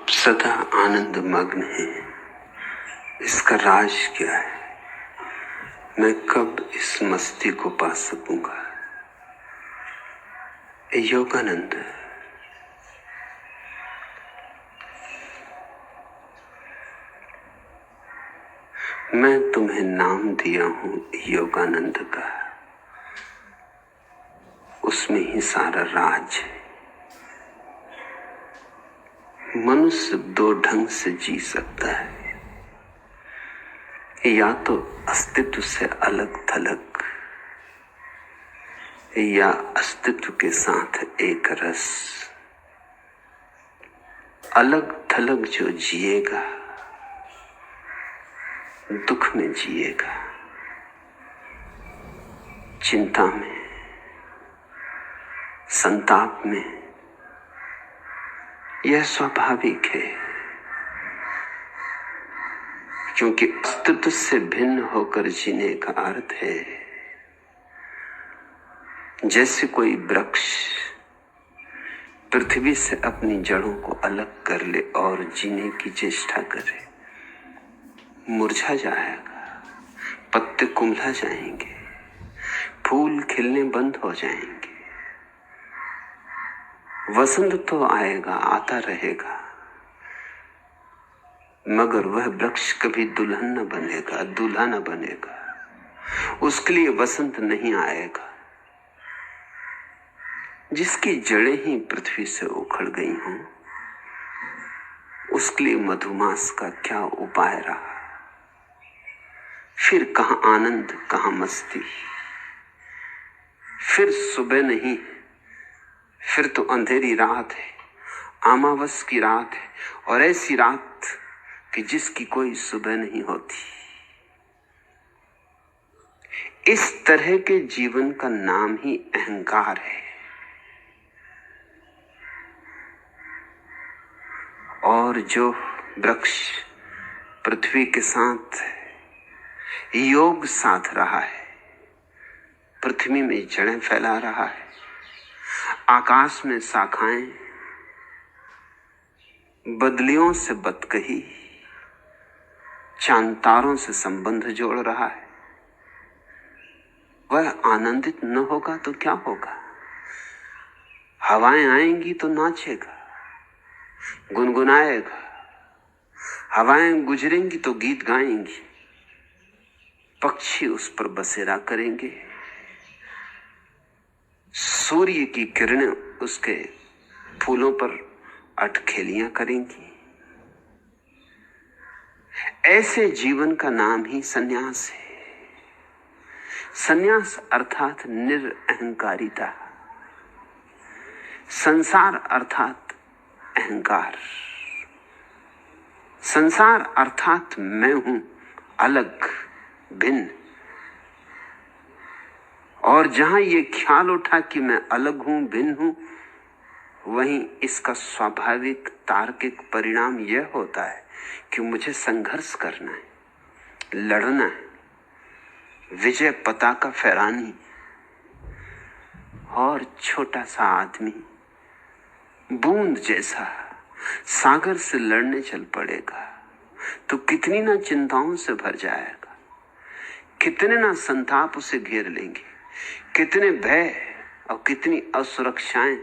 सदा आनंद मग्न है। इसका राज क्या है? मैं कब इस मस्ती को पा सकूंगा? योगानंद, मैं तुम्हें नाम दिया हूं योगानंद का, उसमें ही सारा राज है। मनुष्य दो ढंग से जी सकता है, या तो अस्तित्व से अलग थलग, या अस्तित्व के साथ एक रस। अलग थलग जो जिएगा दुख में जिएगा, चिंता में, संताप में। यह स्वाभाविक है, क्योंकि अस्तित्व से भिन्न होकर जीने का अर्थ है जैसे कोई वृक्ष पृथ्वी से अपनी जड़ों को अलग कर ले और जीने की चेष्टा करे। मुरझा जाएगा, पत्ते कुम्हला जाएंगे, फूल खिलने बंद हो जाएंगे। वसंत तो आएगा, आता रहेगा, मगर वह वृक्ष कभी दुल्हन न बनेगा, दूल्हा न बनेगा। उसके लिए वसंत नहीं आएगा। जिसकी जड़ें ही पृथ्वी से उखड़ गई हों, उसके लिए मधुमास का क्या उपाय रहा? फिर कहां आनंद, कहां मस्ती? फिर सुबह नहीं, फिर तो अंधेरी रात है, अमावस की रात है, और ऐसी रात कि जिसकी कोई सुबह नहीं होती। इस तरह के जीवन का नाम ही अहंकार है। और जो वृक्ष पृथ्वी के साथ योग साध रहा है, पृथ्वी में जड़ें फैला रहा है, आकाश में शाखाएं, बदलियों से बतकही, चांद तारों से संबंध जोड़ रहा है, वह आनंदित न होगा तो क्या होगा? हवाएं आएंगी तो नाचेगा, गुनगुनाएगा, हवाएं गुजरेंगी तो गीत गाएंगी, पक्षी उस पर बसेरा करेंगे, सूर्य की किरणें उसके फूलों पर अटखेलियां करेंगी। ऐसे जीवन का नाम ही सन्यास है। सन्यास अर्थात निरअहंकारिता, संसार अर्थात अहंकार, संसार अर्थात मैं हूं अलग, भिन्न। और जहां ये ख्याल उठा कि मैं अलग हूं, भिन्न हूं, वहीं इसका स्वाभाविक तार्किक परिणाम यह होता है कि मुझे संघर्ष करना है, लड़ना है, विजय पताका फहरानी। और छोटा सा आदमी बूंद जैसा सागर से लड़ने चल पड़ेगा तो कितनी ना चिंताओं से भर जाएगा, कितने ना संताप उसे घेर लेंगे, कितने भय और कितनी असुरक्षाएं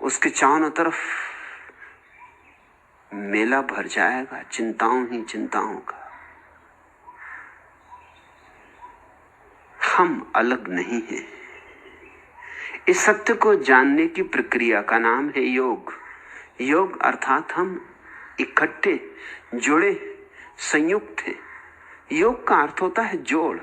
उसके चारों तरफ मेला भर जाएगा, चिंताओं ही चिंताओं का। हम अलग नहीं हैं। इस सत्य को जानने की प्रक्रिया का नाम है योग। योग अर्थात हम इकट्ठे, जुड़े, संयुक्त हैं। योग का अर्थ होता है जोड़।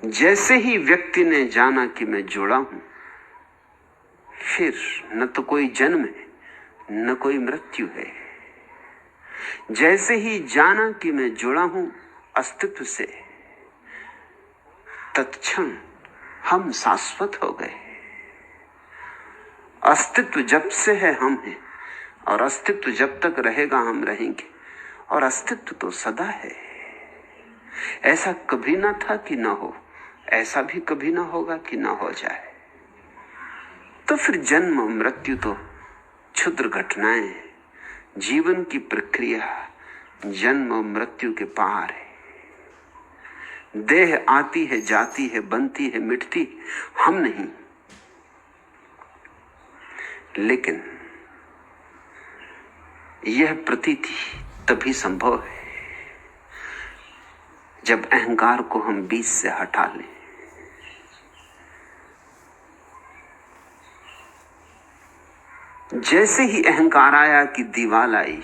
जैसे ही व्यक्ति ने जाना कि मैं जुड़ा हूं, फिर न तो कोई जन्म है, न कोई मृत्यु है। जैसे ही जाना कि मैं जुड़ा हूं अस्तित्व से, तत्क्षण हम शाश्वत हो गए। अस्तित्व जब से है हम हैं, और अस्तित्व जब तक रहेगा हम रहेंगे, और अस्तित्व तो सदा है। ऐसा कभी ना था कि ना हो, ऐसा भी कभी ना होगा कि ना हो जाए। तो तो फिर जन्म और मृत्यु तो क्षुद्र घटनाएं, जीवन की प्रक्रिया जन्म और मृत्यु के पार है। देह आती है, जाती है, बनती है, मिटती, हम नहीं। लेकिन यह प्रतीति तभी संभव है जब अहंकार को हम बीच से हटा लें। जैसे ही अहंकार आया कि दीवार आई,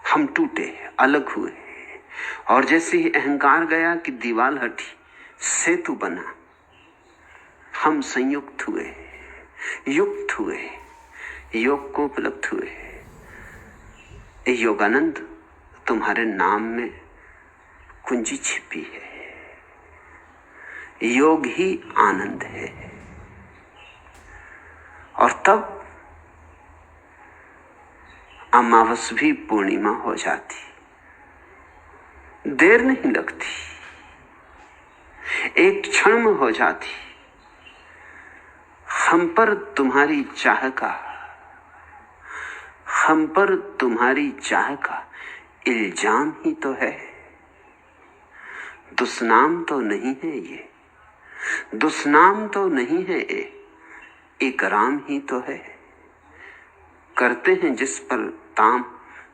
हम टूटे, अलग हुए। और जैसे ही अहंकार गया कि दीवार हटी, सेतु बना, हम संयुक्त हुए, युक्त हुए, योग को उपलब्ध हुए। योगानंद, तुम्हारे नाम में कुंजी छिपी है। योग ही आनंद है। और तब अमावस भी पूर्णिमा हो जाती, देर नहीं लगती, एक क्षण में हो जाती। हम पर तुम्हारी चाह का, हम पर तुम्हारी चाह का इल्जाम ही तो है, दुष्नाम तो नहीं है ये, दुष्नाम तो नहीं है ये, इकराम ही तो है। करते हैं जिस पर ताम,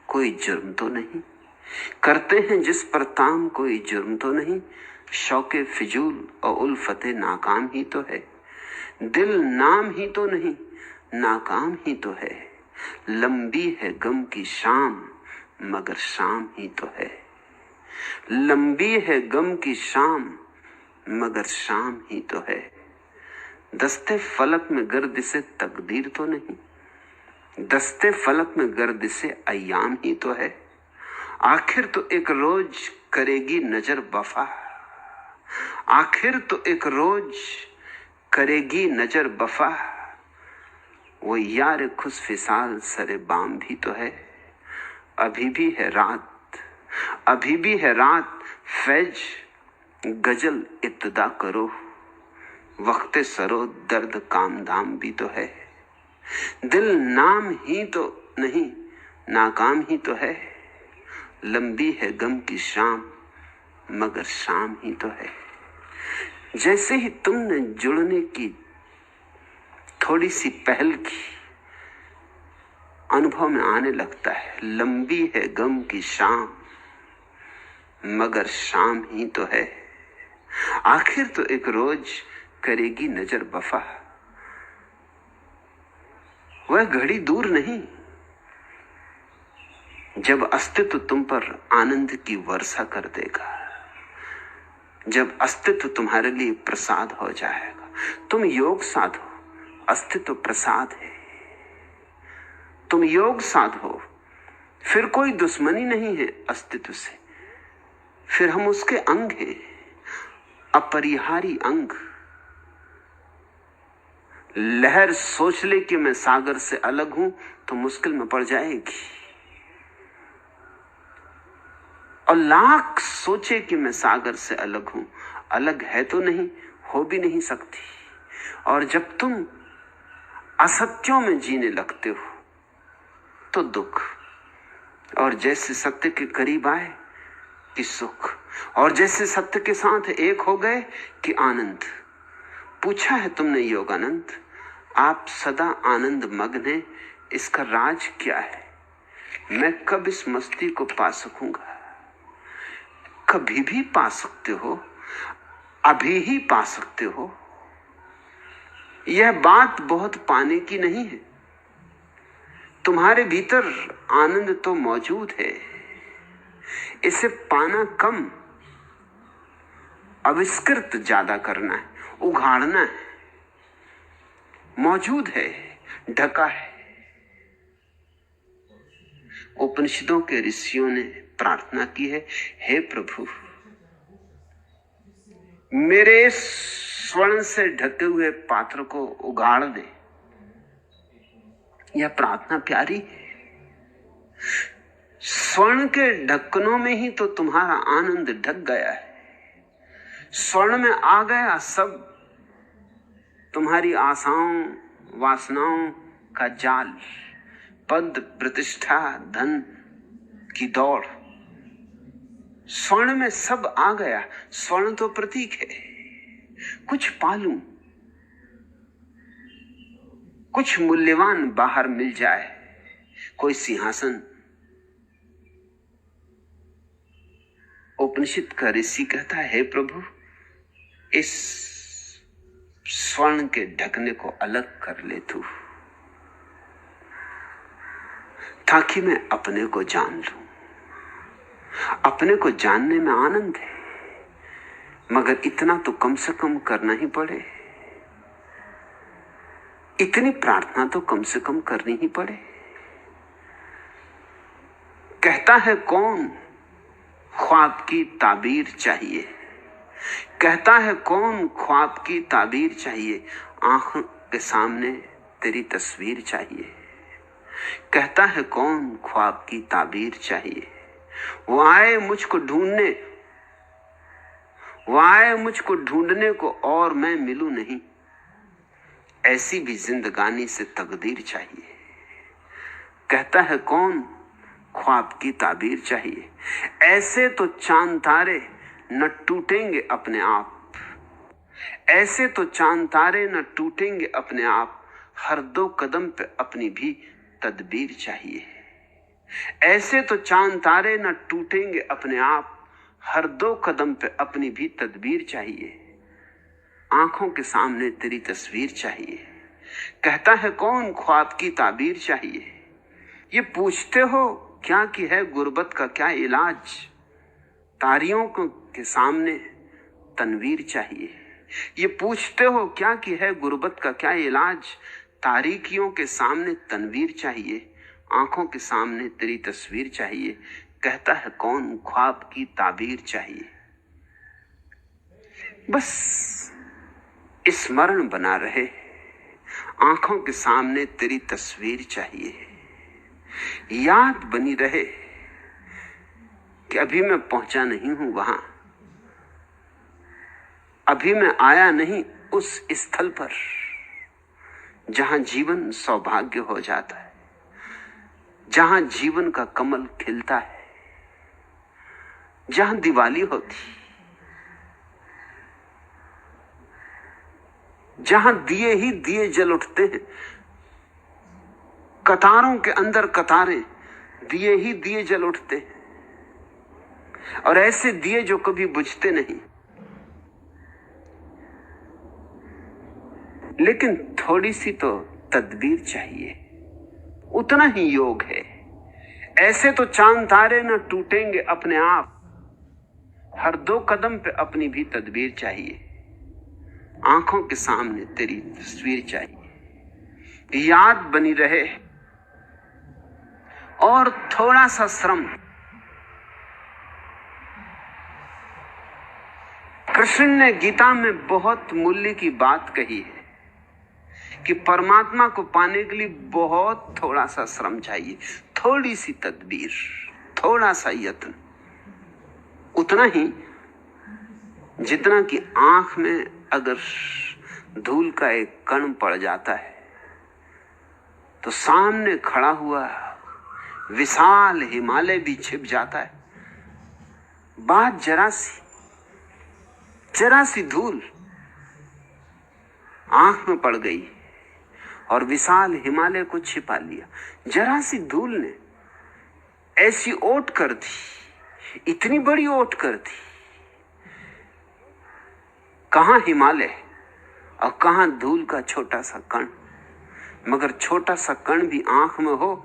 कोई जुर्म तो नहीं, करते हैं जिस पर ताम, कोई जुर्म तो नहीं। शौके फिजूल और उल्फते नाकाम ही तो है, दिल नाम ही तो नहीं, नाकाम ही तो है। लंबी है गम की शाम, मगर शाम ही तो है। लंबी है गम की शाम, मगर शाम ही तो है। दस्ते फलक में गर्द से तकदीर तो नहीं, दस्ते फलक में गर्द से अय्याम ही तो है। आखिर तो एक रोज करेगी नजर वफा, आखिर तो एक रोज करेगी नजर वफा। वो यार खुशफिसाल सरे बाम भी तो है। अभी भी है रात, अभी भी है रात, फैज गजल इब्तिदा करो। वक्ते सरो दर्द काम धाम भी तो है। दिल नाम ही तो नहीं, नाकाम ही तो है। लंबी है गम की शाम, मगर शाम ही तो है। जैसे ही तुमने जुड़ने की थोड़ी सी पहल की, अनुभव में आने लगता है, लंबी है गम की शाम, मगर शाम ही तो है। आखिर तो एक रोज करेगी नजर वफा। वह घड़ी दूर नहीं जब अस्तित्व तुम पर आनंद की वर्षा कर देगा, जब अस्तित्व तुम्हारे लिए प्रसाद हो जाएगा। तुम योग साधो, अस्तित्व प्रसाद है। तुम योग साधो, फिर कोई दुश्मनी नहीं है अस्तित्व से, फिर हम उसके अंग हैं, अपरिहारी अंग। लहर सोच ले कि मैं सागर से अलग हूं तो मुश्किल में पड़ जाएगी, और लाख सोचे कि मैं सागर से अलग हूं, अलग है तो नहीं, हो भी नहीं सकती। और जब तुम असत्यों में जीने लगते हो तो दुख, और जैसे सत्य के करीब आए कि सुख, और जैसे सत्य के साथ एक हो गए कि आनंद। पूछा है तुमने योगानंद, आप सदा आनंद मग्न हैं, इसका राज क्या है? मैं कब इस मस्ती को पा सकूंगा? कभी भी पा सकते हो, अभी ही पा सकते हो। यह बात बहुत पाने की नहीं है, तुम्हारे भीतर आनंद तो मौजूद है, इसे पाना कम, आविष्कृत ज्यादा करना है, उघाड़ना है। मौजूद है, ढका है। उपनिषदों के ऋषियों ने प्रार्थना की है, हे प्रभु मेरे स्वर्ण से ढके हुए पात्र को उगाड़ दे। यह प्रार्थना प्यारी है। स्वर्ण के ढक्कनों में ही तो तुम्हारा आनंद ढक गया है। स्वर्ण में आ गया सब, तुम्हारी आशाओं वासनाओं का जाल, पद प्रतिष्ठा धन की दौड़, स्वर्ण में सब आ गया। स्वर्ण तो प्रतीक है, कुछ पालूं, कुछ मूल्यवान बाहर मिल जाए, कोई सिंहासन। उपनिषद का ऋषि कहता है, हे प्रभु, इस स्वर्ण के ढकने को अलग कर ले तू, ताकि मैं अपने को जान लूं। अपने को जानने में आनंद है, मगर इतना तो कम से कम करना ही पड़े, इतनी प्रार्थना तो कम से कम करनी ही पड़े। कहता है कौन ख्वाब की ताबीर चाहिए, कहता है कौन ख्वाब की ताबीर चाहिए, आंखों के सामने तेरी तस्वीर चाहिए। कहता है कौन ख्वाब की ताबीर चाहिए, वो आए मुझको ढूंढने, वो आए मुझको ढूंढने को और मैं मिलूं नहीं, ऐसी भी जिंदगानी से तकदीर चाहिए। कहता है कौन ख्वाब की ताबीर चाहिए, ऐसे तो चांद तारे न टूटेंगे अपने आप, ऐसे तो चांद तारे न टूटेंगे अपने आप, हर दो कदम पे अपनी भी तदबीर चाहिए। ऐसे तो चांद तारे न टूटेंगे अपने आप, हर दो कदम पे अपनी भी तदबीर चाहिए। आंखों के सामने तेरी तस्वीर चाहिए। कहता है कौन ख्वाब की ताबीर चाहिए, ये पूछते हो क्या कि है गुर्बत का क्या इलाज, तारियों के सामने तनवीर चाहिए। ये पूछते हो क्या कि है गुर्बत का क्या इलाज, तारीकियों के सामने तनवीर चाहिए, आंखों के सामने तेरी तस्वीर चाहिए। कहता है कौन ख्वाब की ताबीर चाहिए। बस स्मरण बना रहे, आंखों के सामने तेरी तस्वीर चाहिए, याद बनी रहे कि अभी मैं पहुंचा नहीं हूं वहां, अभी मैं आया नहीं उस स्थल पर जहां जीवन सौभाग्य हो जाता है, जहां जीवन का कमल खिलता है, जहां दिवाली होती, जहां दिए ही दिए जल उठते हैं, कतारों के अंदर कतारें, दिए ही दिए जल उठते हैं, और ऐसे दिए जो कभी बुझते नहीं। लेकिन थोड़ी सी तो तदबीर चाहिए, उतना ही योग है। ऐसे तो चांद तारे न टूटेंगे अपने आप, हर दो कदम पे अपनी भी तदबीर चाहिए। आंखों के सामने तेरी तस्वीर चाहिए, याद बनी रहे, और थोड़ा सा श्रम। कृष्ण ने गीता में बहुत मूल्य की बात कही है कि परमात्मा को पाने के लिए बहुत थोड़ा सा श्रम चाहिए, थोड़ी सी तदबीर, थोड़ा सा यत्न, उतना ही जितना कि आंख में अगर धूल का एक कण पड़ जाता है तो सामने खड़ा हुआ विशाल हिमालय भी छिप जाता है। बात जरा सी धूल आंख में पड़ गई और विशाल हिमालय को छिपा लिया। जरा सी धूल ने ऐसी ओट कर दी, इतनी बड़ी ओट कर दी, कहां हिमालय और कहां धूल का छोटा सा कण। मगर छोटा सा कण भी आंख में हो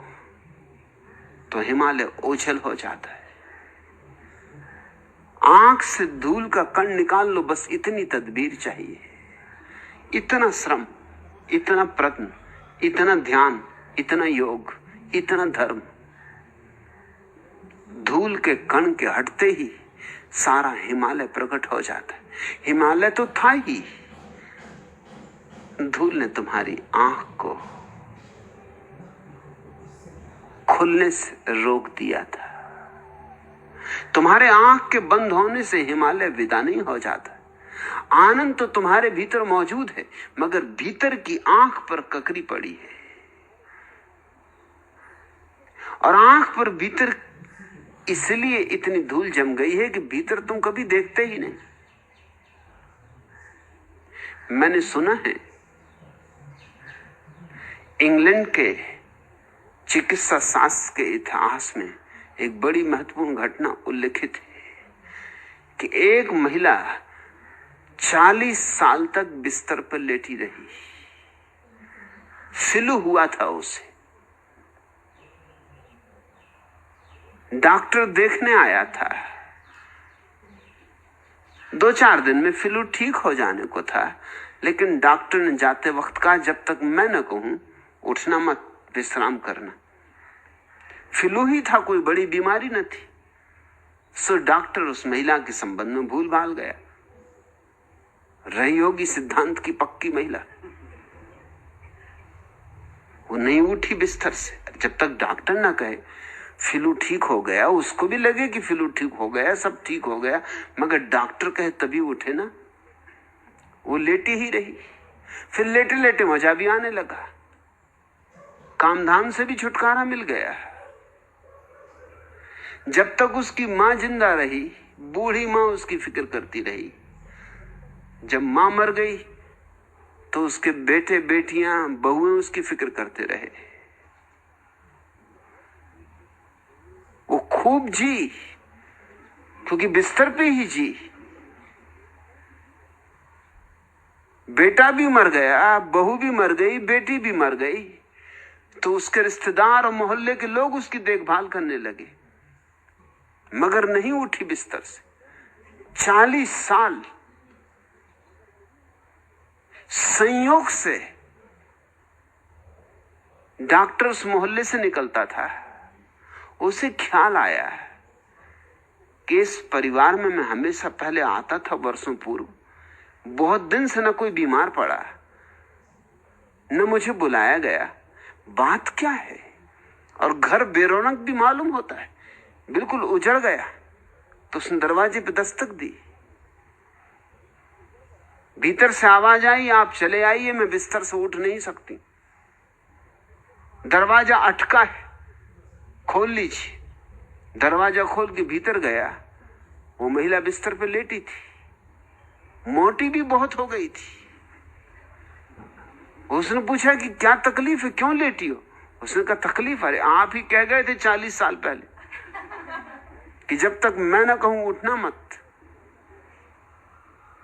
तो हिमालय ओझल हो जाता है। आंख से धूल का कण निकाल लो, बस इतनी तदबीर चाहिए, इतना श्रम, इतना प्रयत्न, इतना ध्यान, इतना योग, इतना धर्म। धूल के कण के हटते ही सारा हिमालय प्रकट हो जाता है। हिमालय तो था ही, धूल ने तुम्हारी आंख को खुलने से रोक दिया था। तुम्हारे आंख के बंद होने से हिमालय विदा नहीं हो जाता। आनंद तो तुम्हारे भीतर मौजूद है, मगर भीतर की आंख पर ककरी पड़ी है। और आंख पर भीतर इसलिए इतनी धूल जम गई है कि भीतर तुम कभी देखते ही नहीं। मैंने सुना है इंग्लैंड के चिकित्सा शास्त्र के इतिहास में एक बड़ी महत्वपूर्ण घटना उल्लेखित है कि एक महिला 40 साल तक बिस्तर पर लेटी रही। फ्लू हुआ था उसे। डॉक्टर देखने आया था। 2-4 दिन में फ्लू ठीक हो जाने को था, लेकिन डॉक्टर ने जाते वक्त कहा, जब तक मैं न कहूं उठना मत, विश्राम करना। फ्लू ही था, कोई बड़ी बीमारी न थी। सो डॉक्टर उस महिला के संबंध में भूल भाल गया। रही होगी सिद्धांत की पक्की महिला। वो नहीं उठी बिस्तर से जब तक डॉक्टर ना कहे फ्लू ठीक हो गया। उसको भी लगे कि फ्लू ठीक हो गया, सब ठीक हो गया, मगर डॉक्टर कहे तभी उठे ना। वो लेटी ही रही। फिर लेटे लेटे मजा भी आने लगा, काम धाम से भी छुटकारा मिल गया। जब तक उसकी मां जिंदा रही, बूढ़ी मां उसकी फिक्र करती रही। जब मां मर गई तो उसके बेटे बेटियां बहुएं उसकी फिक्र करते रहे। वो खूब जी, क्योंकि बिस्तर पे ही जी। बेटा भी मर गया, बहू भी मर गई, बेटी भी मर गई, तो उसके रिश्तेदार और मोहल्ले के लोग उसकी देखभाल करने लगे, मगर नहीं उठी बिस्तर से। 40 साल संयोग से डॉक्टर उस मोहल्ले से निकलता था। उसे ख्याल आया कि इस परिवार में मैं हमेशा पहले आता था, वर्षों पूर्व। बहुत दिन से न कोई बीमार पड़ा, न मुझे बुलाया गया। बात क्या है? और घर बेरौनक भी मालूम होता है, बिल्कुल उजड़ गया। तो उसने दरवाजे पे दस्तक दी। भीतर से आवाज आई, आप चले आइए, मैं बिस्तर से उठ नहीं सकती। दरवाजा अटका है, खोल लीजिए। दरवाजा खोल के भीतर गया। वो महिला बिस्तर पे लेटी थी, मोटी भी बहुत हो गई थी। उसने पूछा कि क्या तकलीफ है, क्यों लेटी हो? उसने कहा तकलीफ, अरे आप ही कह गए थे 40 साल पहले कि जब तक मैं ना कहूं उठना मत।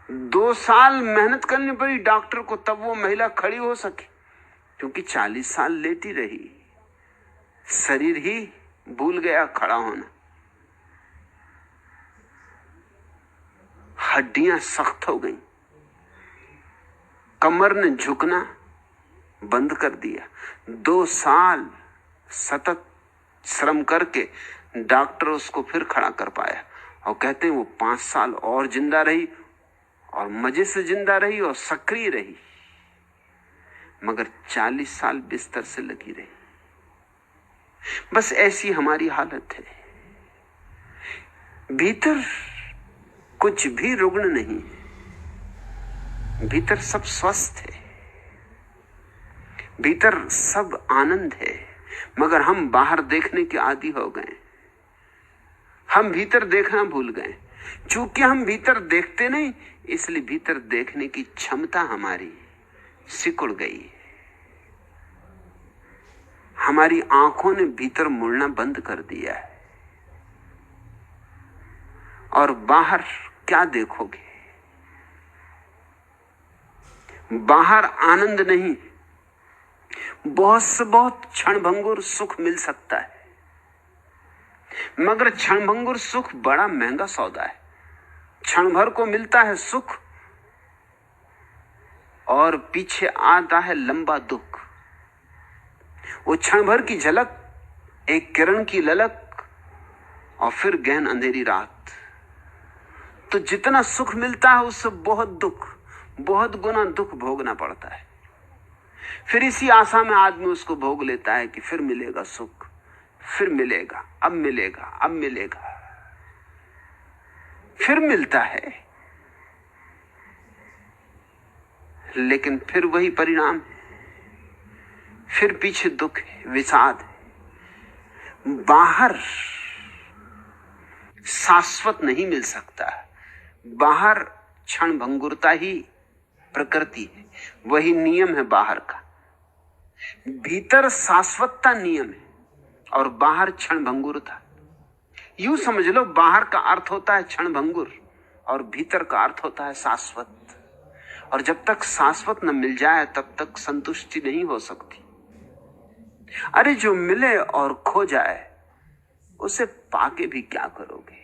2 साल मेहनत करनी पड़ी डॉक्टर को, तब वो महिला खड़ी हो सकी, क्योंकि 40 साल लेटी रही। शरीर ही भूल गया खड़ा होना। हड्डियां सख्त हो गईं, कमर ने झुकना बंद कर दिया। 2 साल सतत श्रम करके डॉक्टर उसको फिर खड़ा कर पाया। और कहते हैं वो 5 साल और जिंदा रही, और मजे से जिंदा रही और सक्रिय रही, मगर 40 साल बिस्तर से लगी रही। बस ऐसी हमारी हालत है। भीतर कुछ भी रुग्ण नहीं है, भीतर सब स्वस्थ है, भीतर सब आनंद है, मगर हम बाहर देखने के आदी हो गए। हम भीतर देखना भूल गए। चूंकि हम भीतर देखते नहीं, इसलिए भीतर देखने की क्षमता हमारी सिकुड़ गई। हमारी आंखों ने भीतर मुड़ना बंद कर दिया है। और बाहर क्या देखोगे? बाहर आनंद नहीं, बहुत से बहुत क्षणभंगुर सुख मिल सकता है, मगर क्षणभंगुर सुख बड़ा महंगा सौदा है। क्षण भर को मिलता है सुख, और पीछे आता है लंबा दुख। वो क्षण भर की झलक, एक किरण की ललक, और फिर गहन अंधेरी रात। तो जितना सुख मिलता है उससे बहुत दुख, बहुत गुना दुख भोगना पड़ता है। फिर इसी आशा में आदमी उसको भोग लेता है कि फिर मिलेगा सुख, फिर मिलेगा, अब मिलेगा, अब मिलेगा। फिर मिलता है, लेकिन फिर वही परिणाम है, फिर पीछे दुख है, विषाद है। बाहर शाश्वत नहीं मिल सकता, बाहर क्षण भंगुरता ही प्रकृति है, वही नियम है बाहर का। भीतर शाश्वतता नियम है और बाहर क्षण भंगुरता। यूं समझ लो, बाहर का अर्थ होता है क्षण भंगुर और भीतर का अर्थ होता है शाश्वत। और जब तक शाश्वत न मिल जाए तब तक संतुष्टि नहीं हो सकती। अरे जो मिले और खो जाए उसे पाके भी क्या करोगे?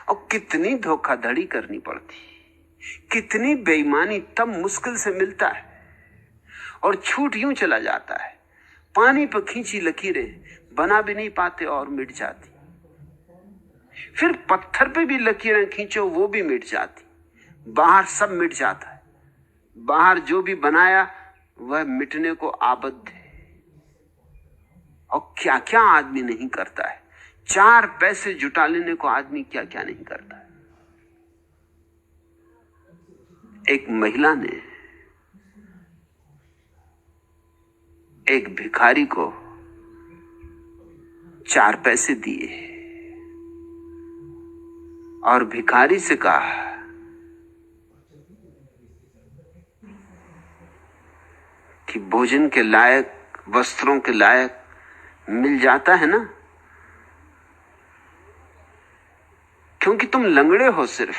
और कितनी धोखाधड़ी करनी पड़ती, कितनी बेईमानी, तब मुश्किल से मिलता है और छूट यूं चला जाता है। पानी पर खींची लकीरें बना भी नहीं पाते और मिट जाती, फिर पत्थर पे भी लकीरें खींचो वो भी मिट जाती। बाहर सब मिट जाता है, बाहर जो भी बनाया वह मिटने को आबद्ध है। और क्या क्या आदमी नहीं करता है, 4 पैसे जुटा लेने को आदमी क्या क्या नहीं करता है। एक महिला ने एक भिखारी को 4 पैसे दिए और भिखारी से कहा कि भोजन के लायक, वस्त्रों के लायक मिल जाता है ना, क्योंकि तुम लंगड़े हो। सिर्फ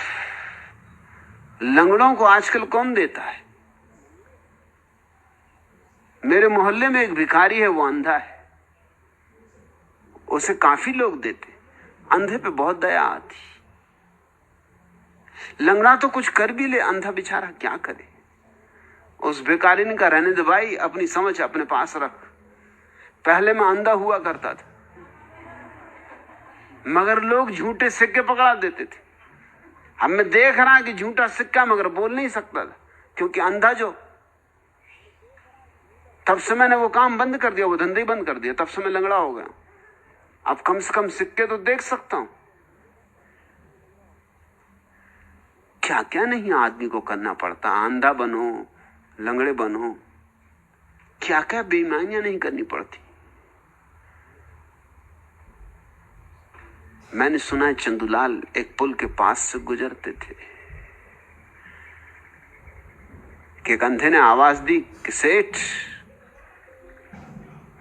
लंगड़ों को आजकल कौन देता है? मेरे मोहल्ले में एक भिखारी है, वो अंधा है, उसे काफी लोग देते। अंधे पे बहुत दया आती। लंगड़ा तो कुछ कर भी ले, अंधा बेचारा क्या करे? उस भिखारी ने कहा, रहने दे भाई, अपनी समझ अपने पास रख। पहले मैं अंधा हुआ करता था, मगर लोग झूठे सिक्के पकड़ा देते थे। अब मैं देख रहा कि झूठा सिक्का, मगर बोल नहीं सकता था क्योंकि अंधा जो। तब से मैंने वो काम बंद कर दिया, वो धंधे ही बंद कर दिया। तब से मैं लंगड़ा हो गया। अब कम से कम सिक्के तो देख सकता हूं। क्या क्या नहीं आदमी को करना पड़ता, अंधा बनो, लंगड़े बनो, क्या क्या बेईमानियां नहीं करनी पड़ती। मैंने सुना है चंदूलाल एक पुल के पास से गुजरते थे कि एक अंधे ने आवाज दी कि सेठ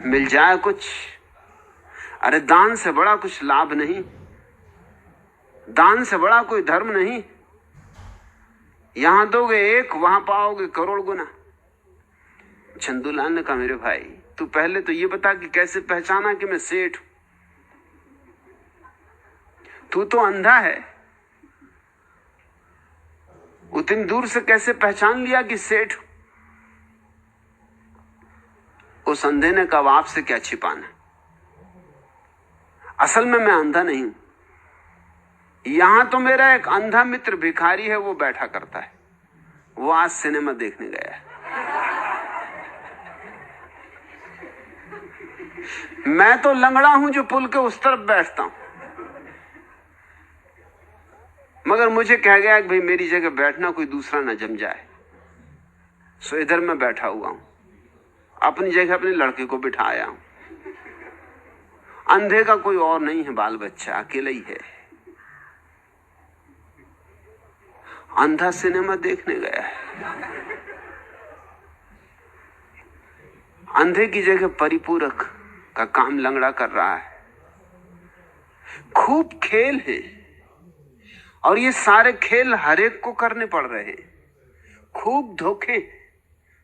मिल जाए कुछ। अरे दान से बड़ा कुछ लाभ नहीं, दान से बड़ा कोई धर्म नहीं। यहां दोगे 1, वहां पाओगे करोड़ गुना। चंदूलाल ने कहा, मेरे भाई तू पहले तो ये बता कि कैसे पहचाना कि मैं सेठ हूं। तू तो अंधा है, उतनी दूर से कैसे पहचान लिया कि सेठ हूं? उस अंधे ने कहा, आपसे क्या छिपाना, असल में मैं अंधा नहीं हूं। यहां तो मेरा एक अंधा मित्र भिखारी है, वो बैठा करता है, वो आज सिनेमा देखने गया है। मैं तो लंगड़ा हूं जो पुल के उस तरफ बैठता हूं, मगर मुझे कह गया कि भाई मेरी जगह बैठना, कोई दूसरा ना जम जाए, सो इधर मैं बैठा हुआ हूं। अपनी जगह अपने लड़के को बिठाया हूं। अंधे का कोई और नहीं है, बाल बच्चा अकेला ही है। अंधा सिनेमा देखने गया है। अंधे की जगह परिपूरक का काम लंगड़ा कर रहा है। खूब खेल है और ये सारे खेल हर एक को करने पड़ रहे हैं। खूब धोखे,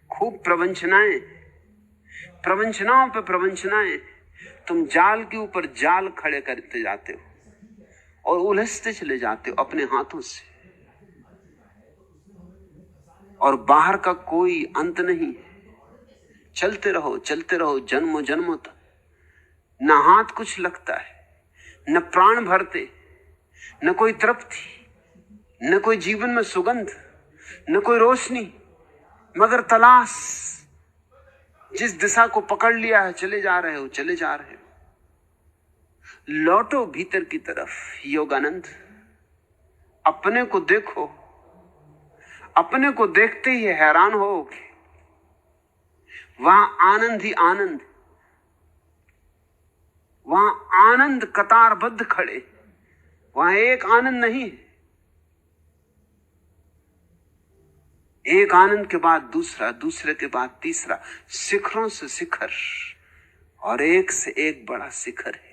खूब प्रवंचनाएं, प्रवंचनाओं पे प्रवंचनाएं। तुम जाल के ऊपर जाल खड़े करते जाते हो और उलझते चले जाते हो अपने हाथों से, और बाहर का कोई अंत नहीं। चलते रहो जन्मों जन्मों तक। न हाथ कुछ लगता है, न प्राण भरते, न कोई तृप्ति, न कोई जीवन में सुगंध, न कोई रोशनी, मगर तलाश। जिस दिशा को पकड़ लिया है चले जा रहे हो। लौटो भीतर की तरफ योगानंद। अपने को देखो, अपने को देखते ही हैरान होगे। वहां आनंद ही आनंद, वहां आनंद कतारबद्ध खड़े, वहां एक आनंद नहीं है, एक आनंद के बाद दूसरा, दूसरे के बाद तीसरा, शिखरों से शिखर और एक से एक बड़ा शिखर है।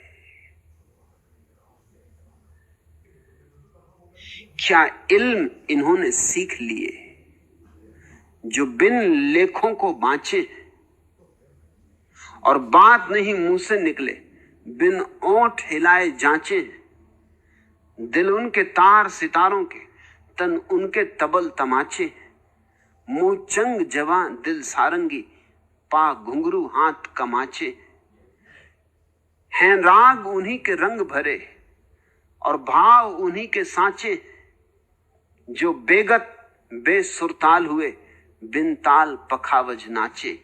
क्या इल्म इन्होंने सीख लिए जो बिन लेखों को बांचे और बात नहीं मुंह से निकले, बिन ओंठ हिलाए जांचे। दिल उनके तार सितारों के, तन उनके तबल तमाचे। मुंह चंग जवां दिल सारंगी, पा घुंघरू हाथ कमाचे। हैं राग उन्हीं के रंग भरे और भाव उन्हीं के सांचे। जो बेगत बेसुरताल हुए, बिन ताल पखावज नाचे।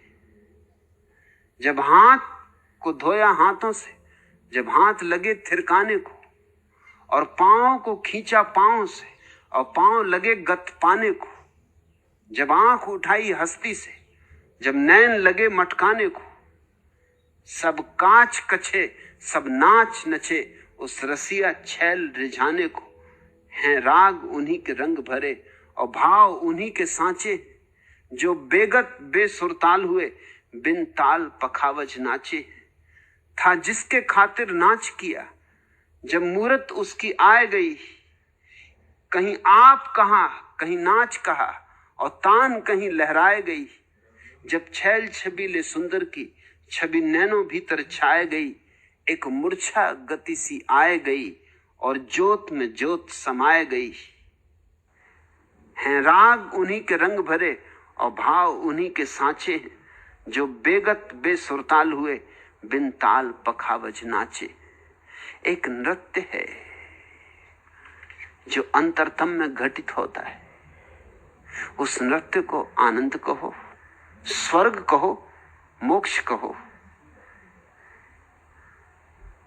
जब हाथ को धोया हाथों से, जब हाथ लगे थिरकाने को और पांव को खींचा पांव से और पांव लगे गत पाने को। जब आंख उठाई हस्ती से, जब नैन लगे मटकाने को। सब कांच कछे, सब नाच नचे, उस रसिया छैल रिझाने को। हैं राग उन्हीं के रंग भरे और भाव उन्हीं के सांचे। जो बेगत बेसुरताल हुए, बिन ताल पखावज नाचे। था जिसके खातिर नाच किया, जब मूरत उसकी आए गई। कहीं आप कहा, कहीं नाच कहा और तान कहीं लहराए गई। जब छैल छबीले सुंदर की छवि नैनों भीतर छाए गई। एक मूर्छा गति सी आए गई और जोत में जोत समाए गई। हैं राग उन्हीं के रंग भरे और भाव उन्हीं के सांचे। जो बेगत बेसुरताल हुए, बिन ताल पखावज नाचे। एक नृत्य है जो अंतरतम में घटित होता है। उस नृत्य को आनंद कहो, स्वर्ग कहो, मोक्ष कहो,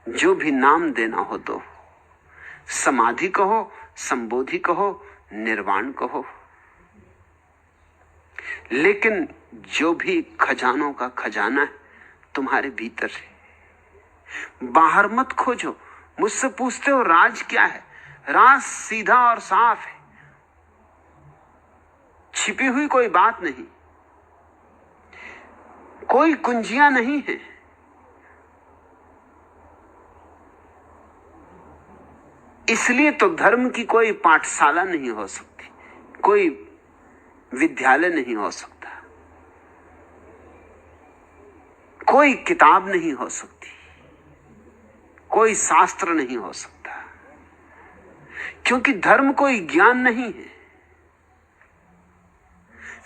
जो भी नाम देना हो दो। समाधि कहो, संबोधि कहो, निर्वाण कहो। लेकिन जो भी खजानों का खजाना है तुम्हारे भीतर है। बाहर मत खोजो। मुझसे पूछते हो राज क्या है? राज सीधा और साफ है, छिपी हुई कोई बात नहीं, कोई कुंजियां नहीं है। इसलिए तो धर्म की कोई पाठशाला नहीं हो सकती, कोई विद्यालय नहीं हो सकता, कोई किताब नहीं हो सकती, कोई शास्त्र नहीं हो सकता, क्योंकि धर्म कोई ज्ञान नहीं है।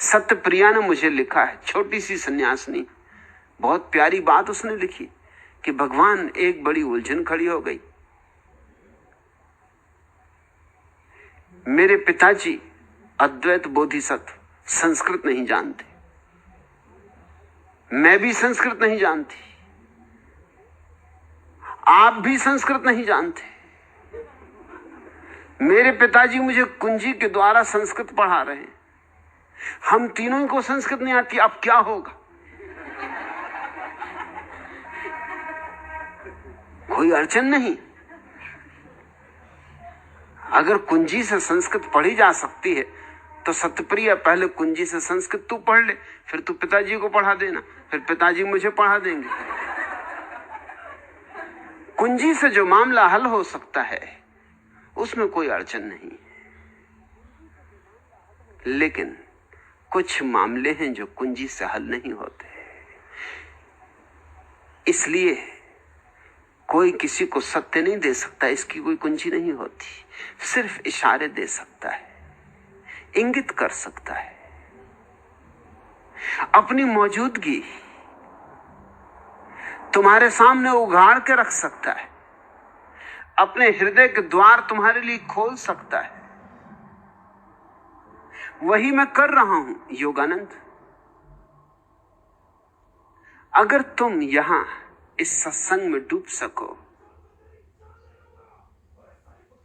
सत्यप्रिया ने मुझे लिखा है, छोटी सी सन्यासिनी, बहुत प्यारी बात उसने लिखी कि भगवान एक बड़ी उलझन खड़ी हो गई। मेरे पिताजी अद्वैत बोधिसत्व संस्कृत नहीं जानते, मैं भी संस्कृत नहीं जानती, आप भी संस्कृत नहीं जानते। मेरे पिताजी मुझे कुंजी के द्वारा संस्कृत पढ़ा रहे हैं, हम तीनों को संस्कृत नहीं आती। अब क्या होगा? कोई अड़चन नहीं। अगर कुंजी से संस्कृत पढ़ी जा सकती है तो सत्यप्रिया पहले कुंजी से संस्कृत तू पढ़ ले, फिर तू पिताजी को पढ़ा देना, फिर पिताजी मुझे पढ़ा देंगे। कुंजी से जो मामला हल हो सकता है उसमें कोई अड़चन नहीं। लेकिन कुछ मामले हैं जो कुंजी से हल नहीं होते, इसलिए कोई किसी को सत्य नहीं दे सकता, इसकी कोई कुंजी नहीं होती। सिर्फ इशारे दे सकता है, इंगित कर सकता है, अपनी मौजूदगी तुम्हारे सामने उघाड़ के रख सकता है, अपने हृदय के द्वार तुम्हारे लिए खोल सकता है। वही मैं कर रहा हूं योगानंद। अगर तुम यहां इस सत्संग में डूब सको,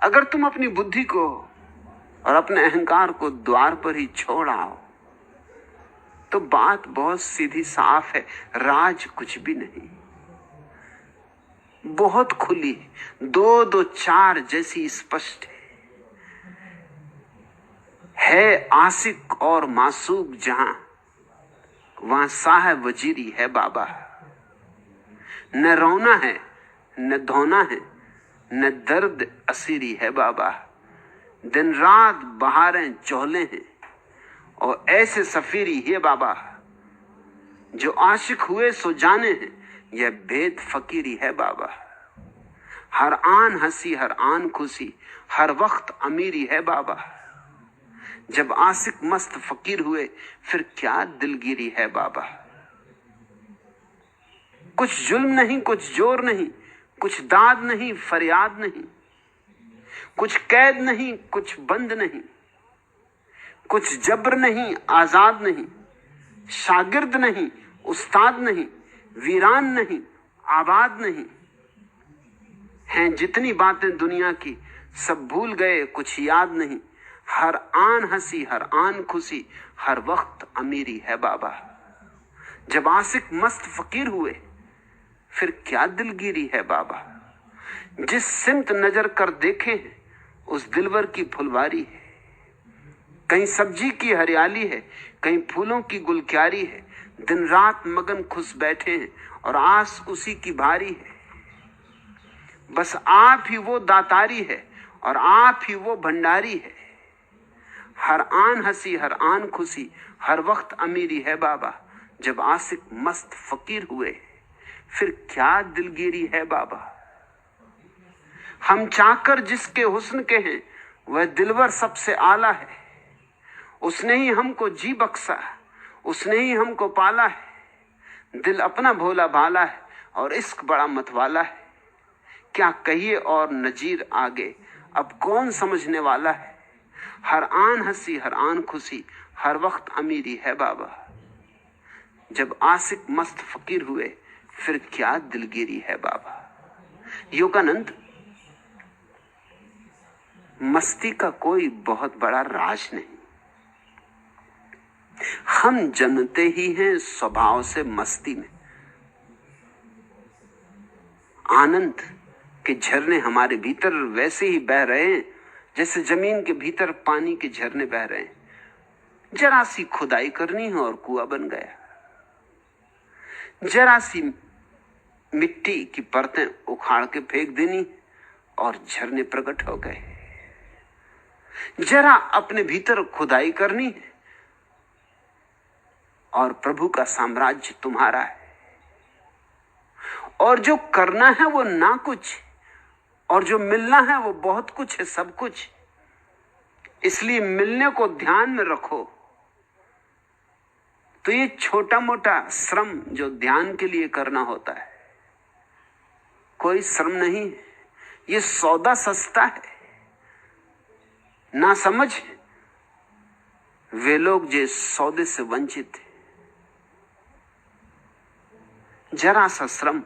अगर तुम अपनी बुद्धि को और अपने अहंकार को द्वार पर ही छोड़ आओ, तो बात बहुत सीधी साफ है। राज कुछ भी नहीं, बहुत खुली, 2 2 4 जैसी स्पष्ट है आशिक और मासूक जहां, वहां साहब वजीरी है बाबा। न रोना है न धोना है, न दर्द असीरी है बाबा। दिन रात बहारें चौले हैं और ऐसे सफीरी है बाबा। जो आशिक हुए सो जाने हैं, यह भेद फकीरी है बाबा। हर आन हंसी हर आन खुशी, हर वक्त अमीरी है बाबा। जब आशिक मस्त फकीर हुए, फिर क्या दिलगिरी है बाबा। कुछ जुल्म नहीं, कुछ जोर नहीं, कुछ दाद नहीं, फरियाद नहीं, कुछ कैद नहीं, कुछ बंद नहीं, कुछ जबर नहीं, आजाद नहीं, शागिर्द नहीं, उस्ताद नहीं, वीरान नहीं, आबाद नहीं। हैं जितनी बातें दुनिया की, सब भूल गए, कुछ याद नहीं। हर आन हंसी हर आन खुशी, हर वक्त अमीरी है बाबा। जब आशिक मस्त फकीर हुए, फिर क्या दिलगिरी है बाबा। जिस सिमत नजर कर देखे उस दिलवर की फुलवारी है। कहीं सब्जी की हरियाली है, कहीं फूलों की गुलक्यारी है। दिन रात मगन खुश बैठे हैं और आस उसी की भारी है। बस आप ही वो दातारी है और आप ही वो भंडारी है। हर आन हंसी हर आन खुशी, हर वक्त अमीरी है बाबा। जब आशिक मस्त फकीर हुए, फिर क्या दिलगिरी है बाबा। हम चाकर जिसके हुस्न के हैं, वह दिलवर सबसे आला है। उसने ही हमको जी बख्शा, उसने ही हमको पाला है। दिल अपना भोला भाला है और इश्क बड़ा मतवाला है। क्या कहिए और नजीर आगे, अब कौन समझने वाला है। हर आन हंसी हर आन खुशी, हर वक्त अमीरी है बाबा। जब आशिक मस्त फकीर हुए, फिर क्या दिलगिरी है बाबा। योगानंद, मस्ती का कोई बहुत बड़ा राज नहीं। हम जन्मते ही हैं स्वभाव से मस्ती में। आनंद के झरने हमारे भीतर वैसे ही बह रहे हैं जैसे जमीन के भीतर पानी के झरने बह रहे हैं। जरा सी खुदाई करनी है और कुआं बन गया। जरा सी मिट्टी की परतें उखाड़ के फेंक देनी और झरने प्रकट हो गए। जरा अपने भीतर खुदाई करनी है और प्रभु का साम्राज्य तुम्हारा है। और जो करना है वो ना कुछ, और जो मिलना है वो बहुत कुछ है, सब कुछ। इसलिए मिलने को ध्यान में रखो। तो ये छोटा मोटा श्रम जो ध्यान के लिए करना होता है, कोई श्रम नहीं। ये सौदा सस्ता है। ना समझ वे लोग जो सौदे से वंचित हैं। जरा सा श्रम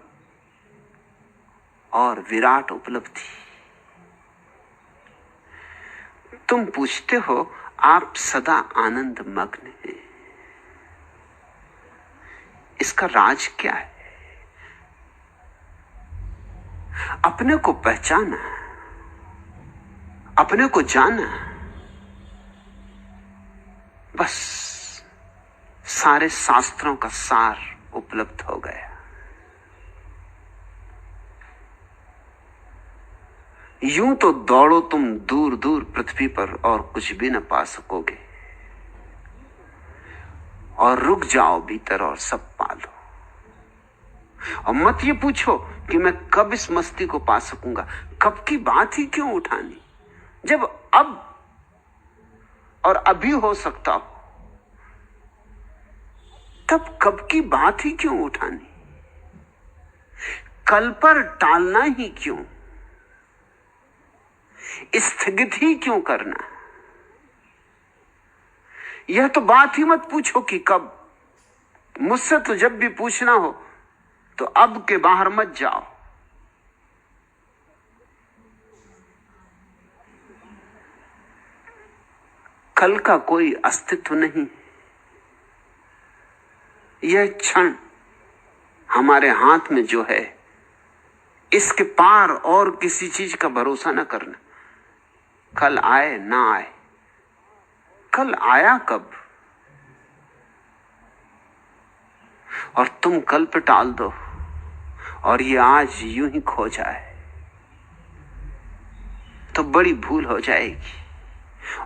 और विराट उपलब्धि। तुम पूछते हो आप सदा आनंद मग्न हैं, इसका राज क्या है। अपने को पहचाना, अपने को जाना, बस सारे शास्त्रों का सार उपलब्ध हो गया। यूं तो दौड़ो तुम दूर दूर पृथ्वी पर और कुछ भी न पा सकोगे, और रुक जाओ भीतर और सब पालो। और मत ये पूछो कि मैं कब इस मस्ती को पा सकूंगा। कब की बात ही क्यों उठानी, जब अब और अभी हो सकता हो, तब कब की बात ही क्यों उठानी। कल पर टालना ही क्यों, स्थगित ही क्यों करना। यह तो बात ही मत पूछो कि कब। मुझसे तो जब भी पूछना हो तो अब के बाहर मत जाओ। कल का कोई अस्तित्व नहीं। यह क्षण हमारे हाथ में जो है, इसके पार और किसी चीज का भरोसा न करना। कल आए ना आए, कल आया कब, और तुम कल पे टाल दो और ये आज यूं ही खो जाए तो बड़ी भूल हो जाएगी।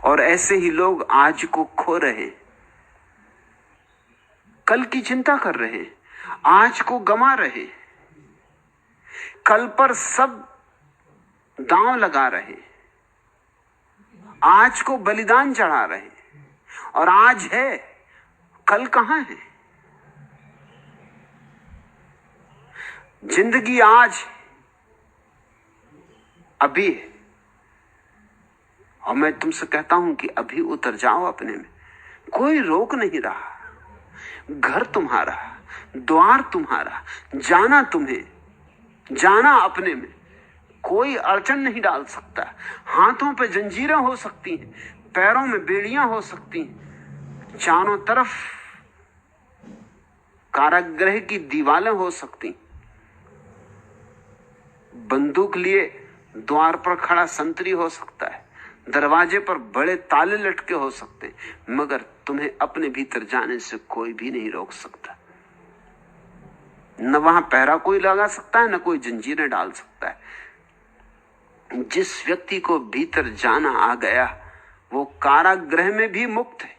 और ऐसे ही लोग आज को खो रहे, कल की चिंता कर रहे, आज को गंवा रहे, कल पर सब दांव लगा रहे, आज को बलिदान चढ़ा रहे। और आज है, कल कहां है? जिंदगी आज अभी है। और मैं तुमसे कहता हूं कि अभी उतर जाओ अपने में, कोई रोक नहीं रहा। घर तुम्हारा, द्वार तुम्हारा, जाना तुम्हें, जाना अपने में कोई अड़चन नहीं डाल सकता। हाथों पे जंजीरें हो सकती हैं, पैरों में बेड़ियां हो सकती हैं, चारों तरफ कारागृह की दीवारें हो सकती, बंदूक लिए द्वार पर खड़ा संतरी हो सकता है, दरवाजे पर बड़े ताले लटके हो सकते हैं, मगर तुम्हें अपने भीतर जाने से कोई भी नहीं रोक सकता। न वहां पहरा कोई लगा सकता है, न कोई जंजीरें डाल सकता है। जिस व्यक्ति को भीतर जाना आ गया वो कारागृह में भी मुक्त है,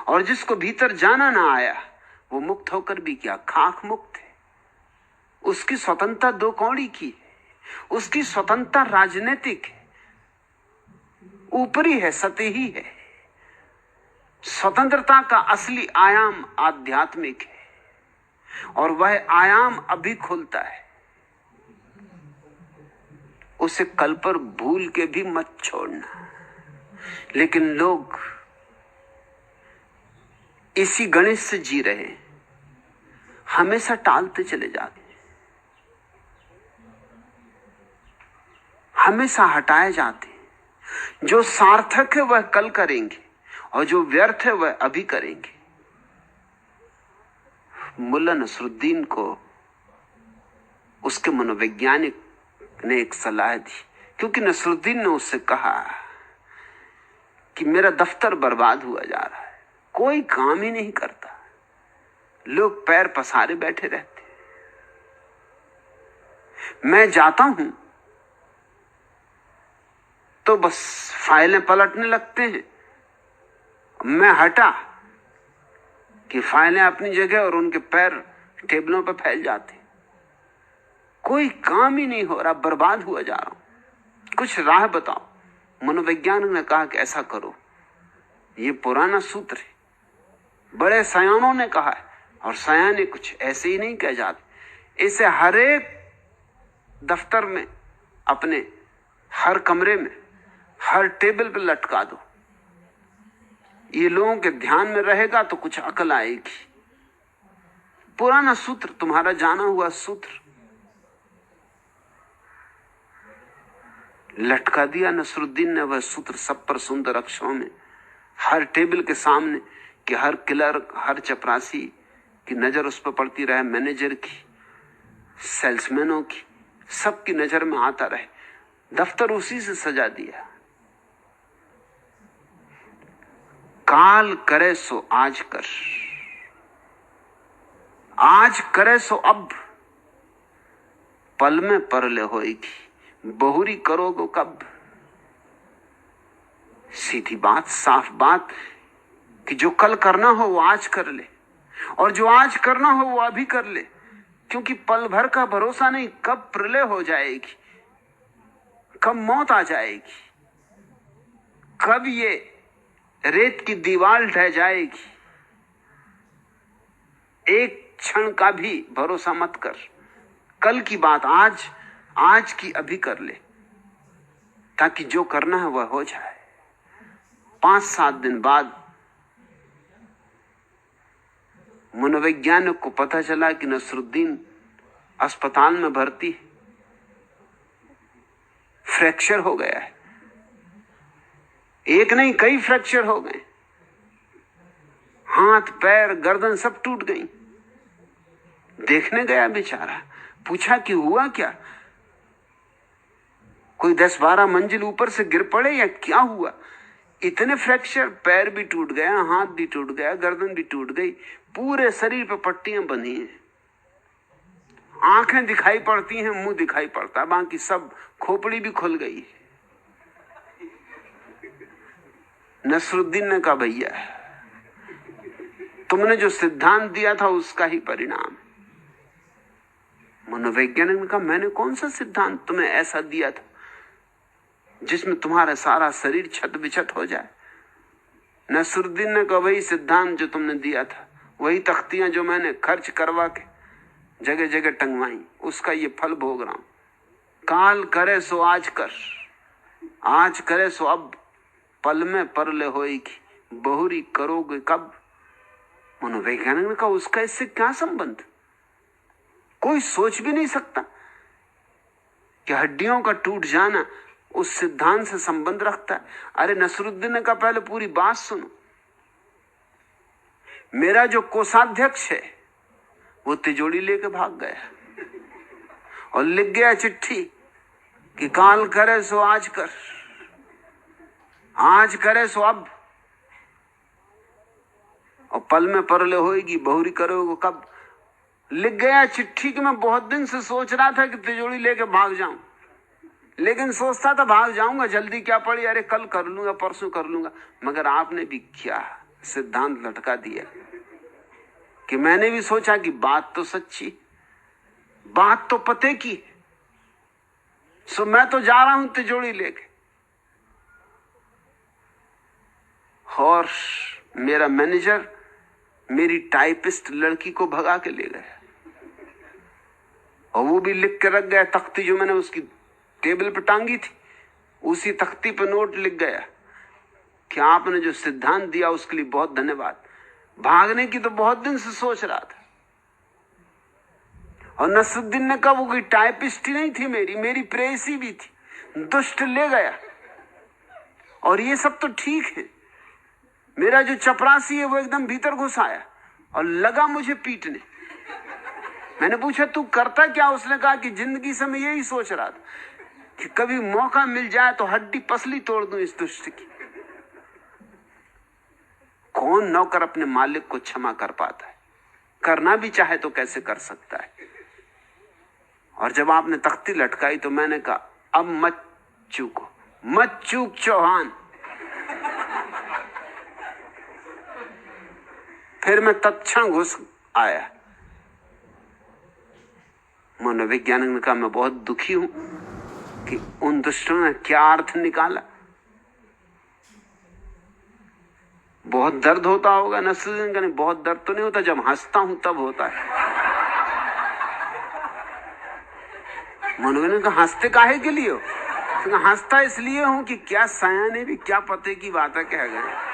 और जिसको भीतर जाना ना आया वो मुक्त होकर भी क्या, खाक मुक्त है। उसकी स्वतंत्रता दो कौड़ी की है, उसकी स्वतंत्रता राजनीतिक है, ऊपरी है, सतही है। स्वतंत्रता का असली आयाम आध्यात्मिक है, और वह आयाम अभी खुलता है। उसे कल पर भूल के भी मत छोड़ना। लेकिन लोग इसी गणित से जी रहे, हमेशा टालते चले जाते, हमेशा हटाए जाते। जो सार्थक है वह कल करेंगे, और जो व्यर्थ है वह अभी करेंगे। मुल्ला नसरुद्दीन को उसके मनोवैज्ञानिक ने एक सलाह दी, क्योंकि नसरुद्दीन ने उससे कहा कि मेरा दफ्तर बर्बाद हुआ जा रहा है, कोई काम ही नहीं करता, लोग पैर पसारे बैठे रहते, मैं जाता हूं तो बस फाइलें पलटने लगते हैं। मैं हटा कि फाइलें अपनी जगह और उनके पैर टेबलों पर फैल जाते, कोई काम ही नहीं हो रहा, बर्बाद हुआ जा रहा हूं, कुछ राह बताओ। मनोवैज्ञानिक ने कहा कि ऐसा करो, ये पुराना सूत्र है, बड़े सयानों ने कहा है, और सयाने कुछ ऐसे ही नहीं कह जाते। इसे हर एक दफ्तर में, अपने हर कमरे में, हर टेबल पर लटका दो, ये लोगों के ध्यान में रहेगा तो कुछ अकल आएगी। पुराना सूत्र, तुम्हारा जाना हुआ सूत्र लटका दिया नसरुद्दीन ने। वह सूत्र सब पर सुंदर अक्षरों में हर टेबल के सामने, कि हर क्लर्क, हर चपरासी की नजर उस पर पड़ती रहे, मैनेजर की, सेल्समैनों की, सबकी नजर में आता रहे। दफ्तर उसी से सजा दिया। काल करे सो आज कर, आज करे सो अब, पल में परले होएगी, बहुरी करोगे कब। सीधी बात, साफ बात, कि जो कल करना हो वो आज कर ले, और जो आज करना हो वो अभी कर ले, क्योंकि पल भर का भरोसा नहीं, कब प्रलय हो जाएगी, कब मौत आ जाएगी, कब ये रेत की दीवार ढह जाएगी। एक क्षण का भी भरोसा मत कर। कल की बात आज, आज की अभी कर ले, ताकि जो करना है वह हो जाए। 5-7 दिन बाद मनोवैज्ञानिक को पता चला कि नसरुद्दीन अस्पताल में भर्ती, फ्रैक्चर हो गया है। एक नहीं कई फ्रैक्चर हो गए, हाथ पैर गर्दन सब टूट गई। देखने गया बेचारा, पूछा कि हुआ क्या, कोई 10-12 मंजिल ऊपर से गिर पड़े या क्या हुआ। इतने फ्रैक्चर, पैर भी टूट गया, हाथ भी टूट गया, गर्दन भी टूट गई, पूरे शरीर पे पट्टियां बंधी हैं, आंखें दिखाई पड़ती हैं, मुंह दिखाई पड़ता है, बाकी सब, खोपड़ी भी खुल गई। नसरुद्दीन ने कहा भैया तुमने जो सिद्धांत दिया था उसका ही परिणाम। मनोवैज्ञानिक ने कहा मैंने कौन सा सिद्धांत तुम्हें ऐसा दिया था जिसमें तुम्हारा सारा शरीर छत बिछत हो जाए। नसरुद्दीन ने कहा वही सिद्धांत जो तुमने दिया था, वही तख्तियां जो मैंने खर्च करवा के जगह जगह टंगवाई, उसका ये फल भोग रहा हूं। काल करे सो आज कर, आज करे सो अब, पल में परले होएगी, बहुरी करोगे कब। मनोवैज्ञानिक ने कहा उसका इससे क्या संबंध, कोई सोच भी नहीं सकता कि हड्डियों का टूट जाना उस सिद्धांत से संबंध रखता है। अरे नसरुद्दीन ने कहा पहले पूरी बात सुनो। मेरा जो कोषाध्यक्ष है वो तिजोरी लेके भाग गया और लिख गया चिट्ठी कि काल करे सो आज कर, आज करे सो अब, और पल में परले होएगी, बहुरी करोगे कब। लिख गया चिट्ठी कि मैं बहुत दिन से सोच रहा था कि तिजोरी लेके भाग जाऊं, लेकिन सोचता था भाग जाऊंगा, जल्दी क्या पड़ी, अरे कल कर लूंगा, परसों कर लूंगा। मगर आपने भी क्या सिद्धांत लटका दिया कि मैंने भी सोचा कि बात तो सच्ची, बात तो पते की, सो मैं तो जा रहा हूं तिजोरी लेके। और मेरा मैनेजर मेरी टाइपिस्ट लड़की को भगा के ले गया और वो भी लिख के रख गया, तख्ती जो मैंने उसकी टेबल पे टांगी थी उसी तख्ती पे नोट लिख गया कि आपने जो सिद्धांत दिया उसके लिए बहुत धन्यवाद। भागने की तो बहुत दिन से सोच रहा था। और नसरुद्दीन ने कहा वो कोई टाइपिस्ट ही नहीं थी, मेरी प्रेयसी भी थी, दुष्ट ले गया। और ये सब तो ठीक है, मेरा जो चपरासी है वो एकदम भीतर घुस आया और लगा मुझे पीटने। मैंने पूछा तू करता क्या, उसने कहा कि जिंदगी से मैं यही सोच रहा था कि कभी मौका मिल जाए तो हड्डी पसली तोड़ दूं इस दुष्ट की। कौन नौकर अपने मालिक को क्षमा कर पाता है, करना भी चाहे तो कैसे कर सकता है। और जब आपने तख्ती लटकाई तो मैंने कहा अब मत चूको, मत चूक चौहान। फिर मैं तत्क्षण घुस आया। मनोवैज्ञानिक ने कहा मैं बहुत दुखी हूं कि उन दुष्टों ने क्या अर्थ निकाला, बहुत दर्द होता होगा। नसरुद्दीन का नहीं, बहुत दर्द तो नहीं होता, जब हंसता हूं तब होता है। मनोवैज्ञानिक कहा हंसते काहे के लिए हो, तो हंसता इसलिए हूं कि क्या सयाने भी क्या पते की बातें कह गए।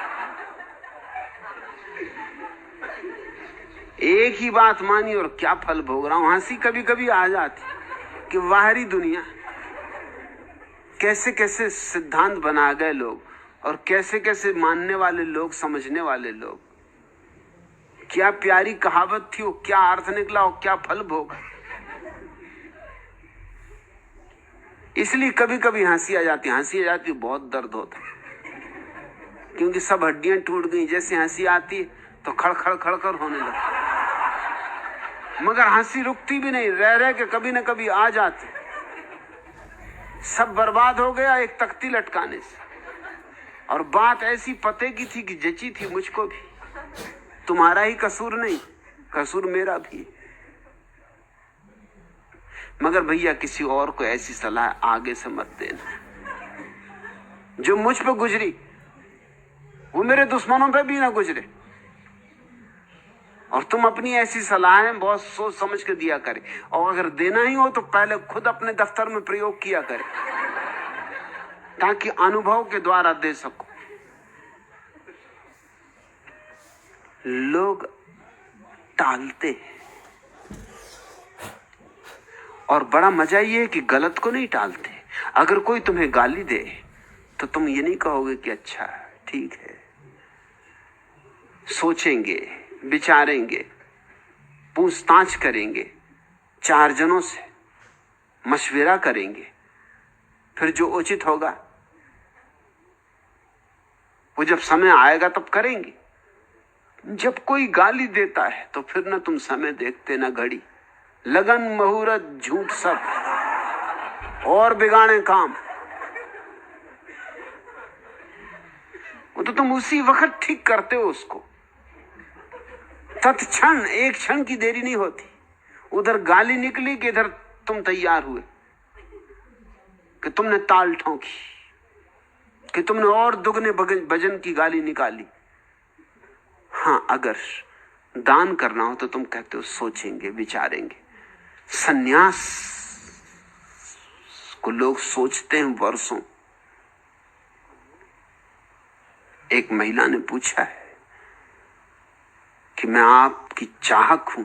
एक ही बात मानी और क्या फल भोग रहा हूं। हंसी कभी कभी आ जाती कि बाहरी दुनिया कैसे कैसे सिद्धांत बना गए लोग, और कैसे कैसे मानने वाले लोग, समझने वाले लोग। क्या प्यारी कहावत थी, वो क्या अर्थ निकला और क्या फल भोगा। इसलिए कभी कभी हंसी आ जाती, बहुत दर्द होता, क्योंकि सब हड्डियां टूट गई। जैसे हंसी आती तो खड़खड़ खड़खड़ होने लगती, मगर हंसी रुकती भी नहीं, रह रह के कभी न कभी आ जाती। सब बर्बाद हो गया एक तख्ती लटकाने से। और बात ऐसी पते की थी कि जची थी मुझको भी। तुम्हारा ही कसूर नहीं, कसूर मेरा भी। मगर भैया किसी और को ऐसी सलाह आगे से मत देना। जो मुझ पे गुजरी वो मेरे दुश्मनों पे भी ना गुजरे। और तुम अपनी ऐसी सलाहें बहुत सोच समझ के दिया करे, और अगर देना ही हो तो पहले खुद अपने दफ्तर में प्रयोग किया करे, ताकि अनुभव के द्वारा दे सको। लोग टालते हैं, और बड़ा मजा ये है कि गलत को नहीं टालते। अगर कोई तुम्हें गाली दे तो तुम ये नहीं कहोगे कि अच्छा ठीक है, सोचेंगे, विचारेंगे, पूछताछ करेंगे, 4 जनों से मशविरा करेंगे, फिर जो उचित होगा वो जब समय आएगा तब करेंगे। जब कोई गाली देता है तो फिर ना तुम समय देखते ना घड़ी, लगन मुहूर्त झूठ सब और बिगाड़े काम, वो तो तुम उसी वक्त ठीक करते हो उसको। तत्क्षण, एक क्षण की देरी नहीं होती। उधर गाली निकली कि इधर तुम तैयार हुए, कि तुमने ताल ठोंकी, कि तुमने और दुगने भजन की गाली निकाली। हाँ, अगर दान करना हो तो तुम कहते हो सोचेंगे, विचारेंगे। सन्यास को लोग सोचते हैं वर्षों। एक महिला ने पूछा है कि मैं आपकी चाहक हूं,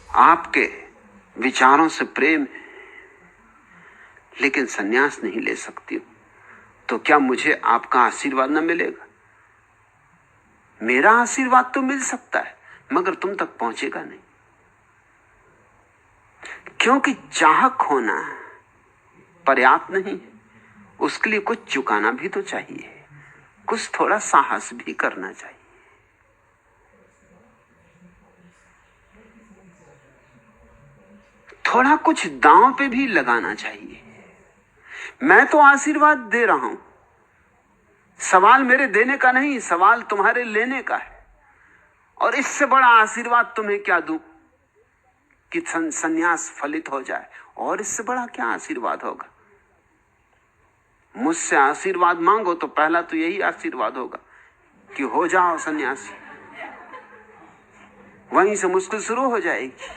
आपके विचारों से प्रेम है, लेकिन सन्यास नहीं ले सकती हूं, तो क्या मुझे आपका आशीर्वाद न मिलेगा? मेरा आशीर्वाद तो मिल सकता है मगर तुम तक पहुंचेगा नहीं, क्योंकि चाहक होना पर्याप्त नहीं, उसके लिए कुछ चुकाना भी तो चाहिए, कुछ थोड़ा साहस भी करना चाहिए। थोड़ा कुछ दांव पे भी लगाना चाहिए। मैं तो आशीर्वाद दे रहा हूं, सवाल मेरे देने का नहीं, सवाल तुम्हारे लेने का है। और इससे बड़ा आशीर्वाद तुम्हें क्या दूं कि सन्यास फलित हो जाए? और इससे बड़ा क्या आशीर्वाद होगा? मुझसे आशीर्वाद मांगो तो पहला तो यही आशीर्वाद होगा कि हो जाओ सन्यासी, वहीं से मुश्किल शुरू हो जाएगी।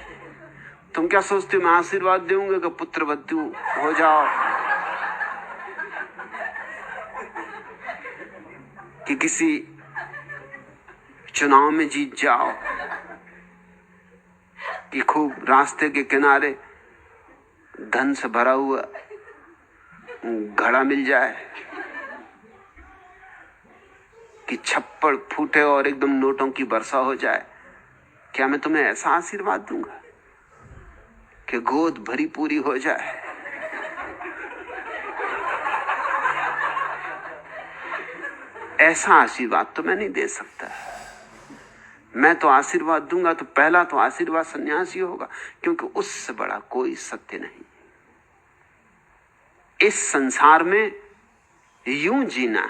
तुम क्या सोचते हो मैं आशीर्वाद दूंगा कि पुत्रवधू हो जाओ, कि किसी चुनाव में जीत जाओ, कि खूब रास्ते के किनारे धन से भरा हुआ घड़ा मिल जाए, कि छप्पड़ फूटे और एकदम नोटों की वर्षा हो जाए? क्या मैं तुम्हें ऐसा आशीर्वाद दूंगा कि गोद भरी पूरी हो जाए? ऐसा आशीर्वाद तो मैं नहीं दे सकता। मैं तो आशीर्वाद दूंगा तो पहला तो आशीर्वाद सन्यासी होगा, क्योंकि उससे बड़ा कोई सत्य नहीं। इस संसार में यूं जीना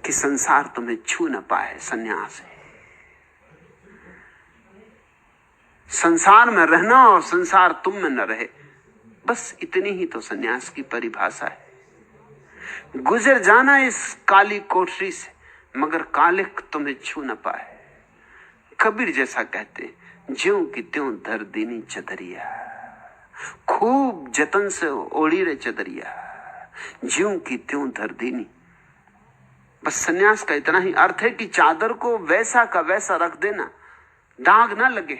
कि संसार तुम्हें छू न पाए, सन्यास है। संसार में रहना और संसार तुम में न रहे, बस इतनी ही तो सन्यास की परिभाषा है। गुजर जाना इस काली कोठरी से, मगर कालिक तुम्हें छू न पाए। कबीर जैसा कहते, ज्यों की त्यों धर दीनी चदरिया, खूब जतन से ओढ़ी रे चदरिया, ज्यों की त्यों धर दीनी। बस सन्यास का इतना ही अर्थ है कि चादर को वैसा का वैसा रख देना, दाग ना लगे।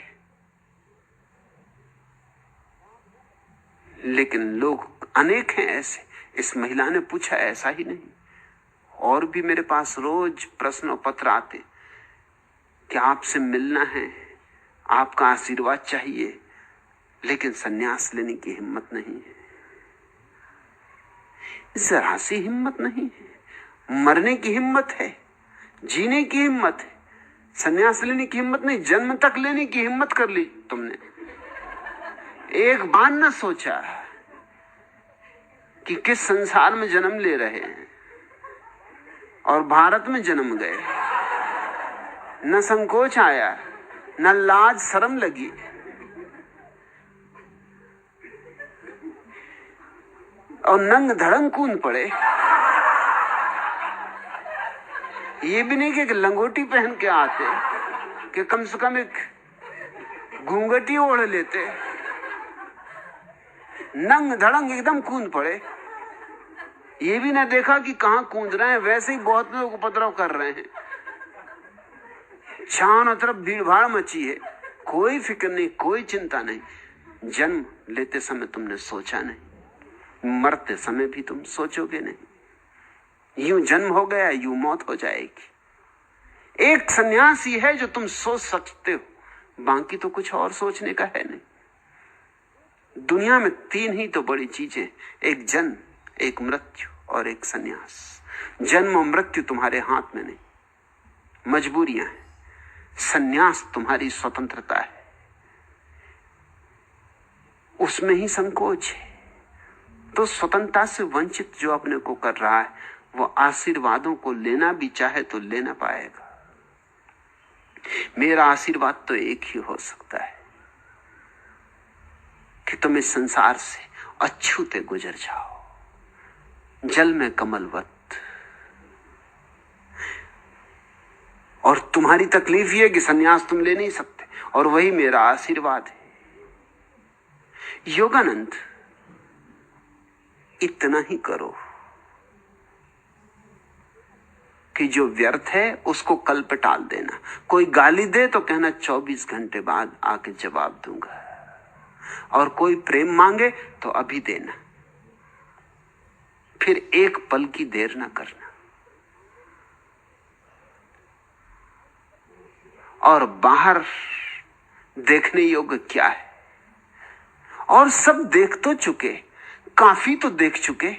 लेकिन लोग अनेक हैं ऐसे। इस महिला ने पूछा, ऐसा ही नहीं, और भी मेरे पास रोज प्रश्न और पत्र आते कि आपसे मिलना है, आपका आशीर्वाद चाहिए, लेकिन सन्यास लेने की हिम्मत नहीं है। जरा सी हिम्मत नहीं है। मरने की हिम्मत है, जीने की हिम्मत है, सन्यास लेने की हिम्मत नहीं। जन्म तक लेने की हिम्मत कर ली तुमने, एक बार न सोचा कि किस संसार में जन्म ले रहे हैं, और भारत में जन्म गए। न संकोच आया, न लाज शर्म लगी, और नंग धड़ंग कूद पड़े। ये भी नहीं कि लंगोटी पहन के आते, कि कम से कम एक घूंघटी ओढ़ लेते। नंग धड़ंग एकदम कूद पड़े। ये भी ना देखा कि कहां कूद रहे हैं, वैसे ही बहुत लोग उपद्रव कर रहे हैं। चारों तरफ भीड़ भाड़ मची है, कोई फिक्र नहीं, कोई चिंता नहीं। जन्म लेते समय तुमने सोचा नहीं, मरते समय भी तुम सोचोगे नहीं। यूं जन्म हो गया, यूं मौत हो जाएगी। एक सन्यासी है जो तुम सोच सकते हो, बाकी तो कुछ और सोचने का है नहीं। दुनिया में तीन ही तो बड़ी चीजें, एक जन्म, एक मृत्यु और एक सन्यास। जन्म और मृत्यु तुम्हारे हाथ में नहीं, मजबूरियां हैं। सन्यास तुम्हारी स्वतंत्रता है, उसमें ही संकोच है। तो स्वतंत्रता से वंचित जो अपने को कर रहा है, वो आशीर्वादों को लेना भी चाहे तो ले ना पाएगा। मेरा आशीर्वाद तो एक ही हो सकता है कि तुम इस संसार से अछूते गुजर जाओ, जल में कमलवत। और तुम्हारी तकलीफ यह कि सन्यास तुम ले नहीं सकते, और वही मेरा आशीर्वाद है। योगानंद, इतना ही करो कि जो व्यर्थ है उसको कल पे टाल देना। कोई गाली दे तो कहना 24 घंटे बाद आके जवाब दूंगा, और कोई प्रेम मांगे तो अभी देना, फिर एक पल की देर ना करना। और बाहर देखने योग्य क्या है? और सब देख तो चुके, काफी तो देख चुके।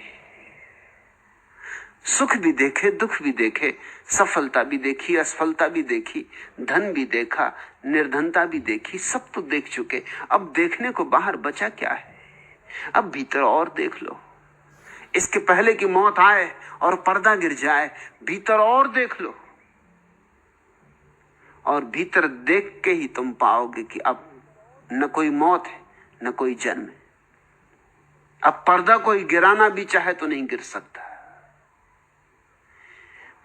सुख भी देखे, दुख भी देखे, सफलता भी देखी, असफलता भी देखी, धन भी देखा, निर्धनता भी देखी, सब तो देख चुके। अब देखने को बाहर बचा क्या है? अब भीतर और देख लो। इसके पहले कि मौत आए और पर्दा गिर जाए, भीतर और देख लो। और भीतर देख के ही तुम पाओगे कि अब न कोई मौत है, न कोई जन्म है। अब पर्दा कोई गिराना भी चाहे तो नहीं गिर सकता।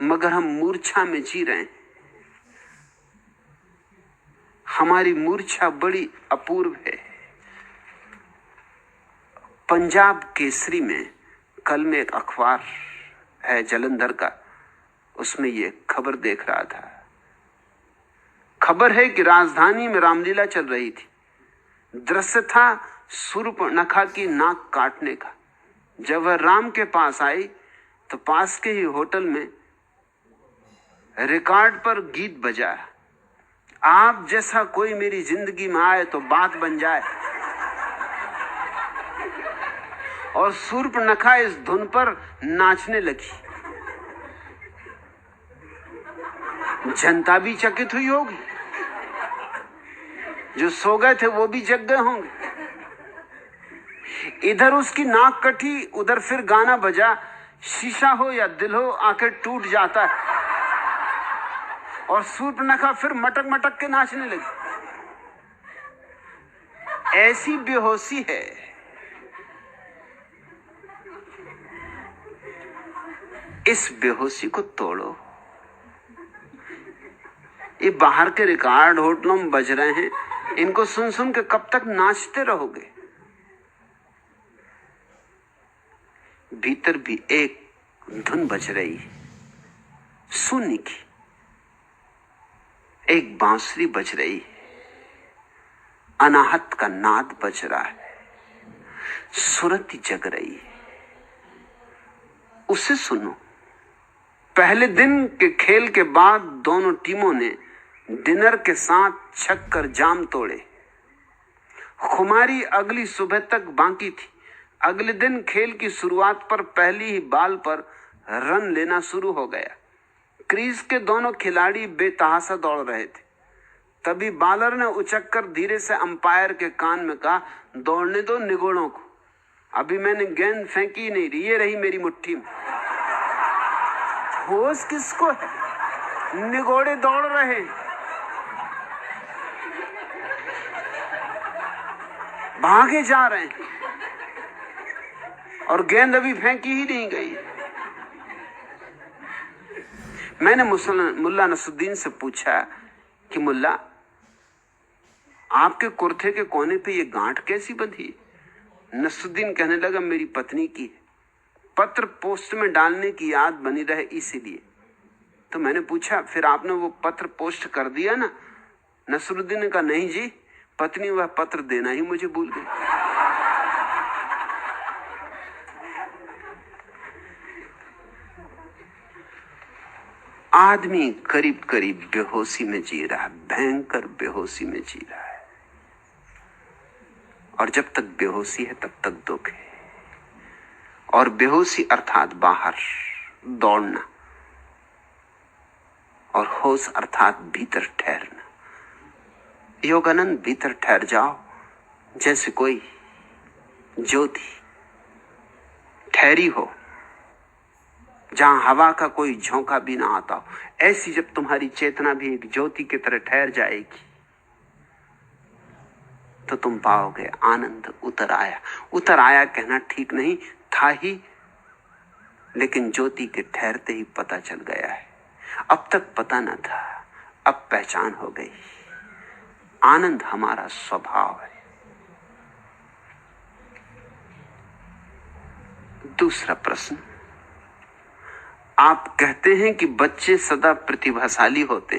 मगर हम मूर्छा में जी रहे हैं। हमारी मूर्छा बड़ी अपूर्व है। पंजाब केसरी में कल में एक अखबार है जलंधर का, उसमें ये खबर देख रहा था। खबर है कि राजधानी में रामलीला चल रही थी। दृश्य था शूर्पणखा की नाक काटने का। जब वह राम के पास आई तो पास के ही होटल में रिकॉर्ड पर गीत बजा, आप जैसा कोई मेरी जिंदगी में आए तो बात बन जाए। और शूर्पणखा इस धुन पर नाचने लगी। जनता भी चकित हुई होगी, जो सो गए थे वो भी जग गए होंगे। इधर उसकी नाक कटी, उधर फिर गाना बजा। शीशा हो या दिल हो, आखिर टूट जाता है। और शूर्पणखा फिर मटक मटक के नाचने लगी। ऐसी बेहोशी है। इस बेहोशी को तोड़ो। ये बाहर के रिकॉर्ड होटलों में बज रहे हैं, इनको सुन सुन के कब तक नाचते रहोगे? भीतर भी एक धुन बज रही है, शून्य की। एक बांसुरी बज रही है, अनाहत का नाद बज रहा है, सुरती जग रही है। उसे सुनो। पहले दिन के खेल के बाद दोनों टीमों ने डिनर के साथ छक्कर जाम तोड़े। खुमारी अगली सुबह तक बाकी थी। अगले दिन खेल की शुरुआत पर पहली ही बाल पर रन लेना शुरू हो गया। क्रीज के दोनों खिलाड़ी बेतहाशा दौड़ रहे थे। तभी बॉलर ने उचककर धीरे से अंपायर के कान में कहा, दौड़ने दो निगोड़ों को, अभी मैंने गेंद फेंकी नहीं, ये रही मेरी मुट्ठी में। होश किसको है? निगोड़े दौड़ रहे, भागे जा रहे हैं, और गेंद अभी फेंकी ही नहीं गई। मैंने मुल्ला नसरुद्दीन से पूछा कि मुल्ला, आपके कुर्ते के कोने पे ये गांठ कैसी बंधी? नसरुद्दीन कहने लगा, मेरी पत्नी की है, पत्र पोस्ट में डालने की याद बनी रहे इसीलिए। तो मैंने पूछा, फिर आपने वो पत्र पोस्ट कर दिया ना? नसरुद्दीन ने कहा, नहीं जी, पत्नी वह पत्र देना ही मुझे भूल गई। आदमी करीब करीब बेहोशी में जी रहा है, भयंकर बेहोशी में जी रहा है। और जब तक बेहोशी है तब तक दुख है। और बेहोशी अर्थात बाहर दौड़ना, और होश अर्थात भीतर ठहरना। योगानंद, भीतर ठहर जाओ, जैसे कोई ज्योति ठहरी हो जहां हवा का कोई झोंका भी ना आता हो। ऐसी जब तुम्हारी चेतना भी एक ज्योति की तरह ठहर जाएगी तो तुम पाओगे आनंद उतर आया। उतर आया कहना ठीक नहीं, था ही, लेकिन ज्योति के ठहरते ही पता चल गया है। अब तक पता न था, अब पहचान हो गई। आनंद हमारा स्वभाव है। दूसरा प्रश्न, आप कहते हैं कि बच्चे सदा प्रतिभाशाली होते,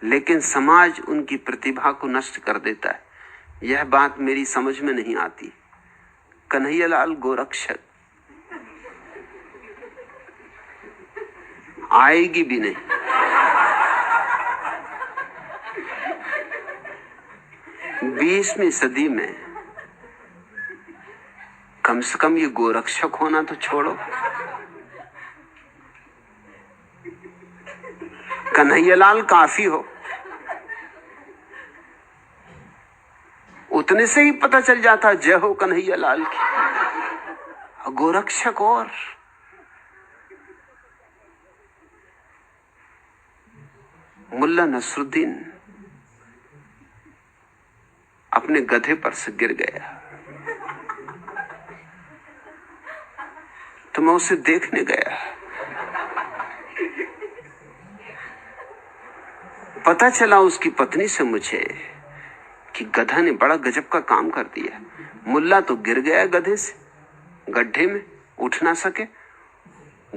लेकिन समाज उनकी प्रतिभा को नष्ट कर देता है। यह बात मेरी समझ में नहीं आती। कन्हैयालाल गोरक्षक आएगी भी नहीं। बीसवीं सदी में कम से कम ये गोरक्षक होना तो छोड़ो, कन्हैयालाल काफी हो। उतने से ही पता चल जाता जय हो कन्हैयालाल की। गोरक्षक और मुल्ला नसरुद्दीन अपने गधे पर से गिर गया तो मैं उसे देखने गया। पता चला उसकी पत्नी से मुझे कि गधा ने बड़ा गजब का काम कर दिया। मुल्ला तो गिर गया गधे से, गड्ढे में उठ ना सके।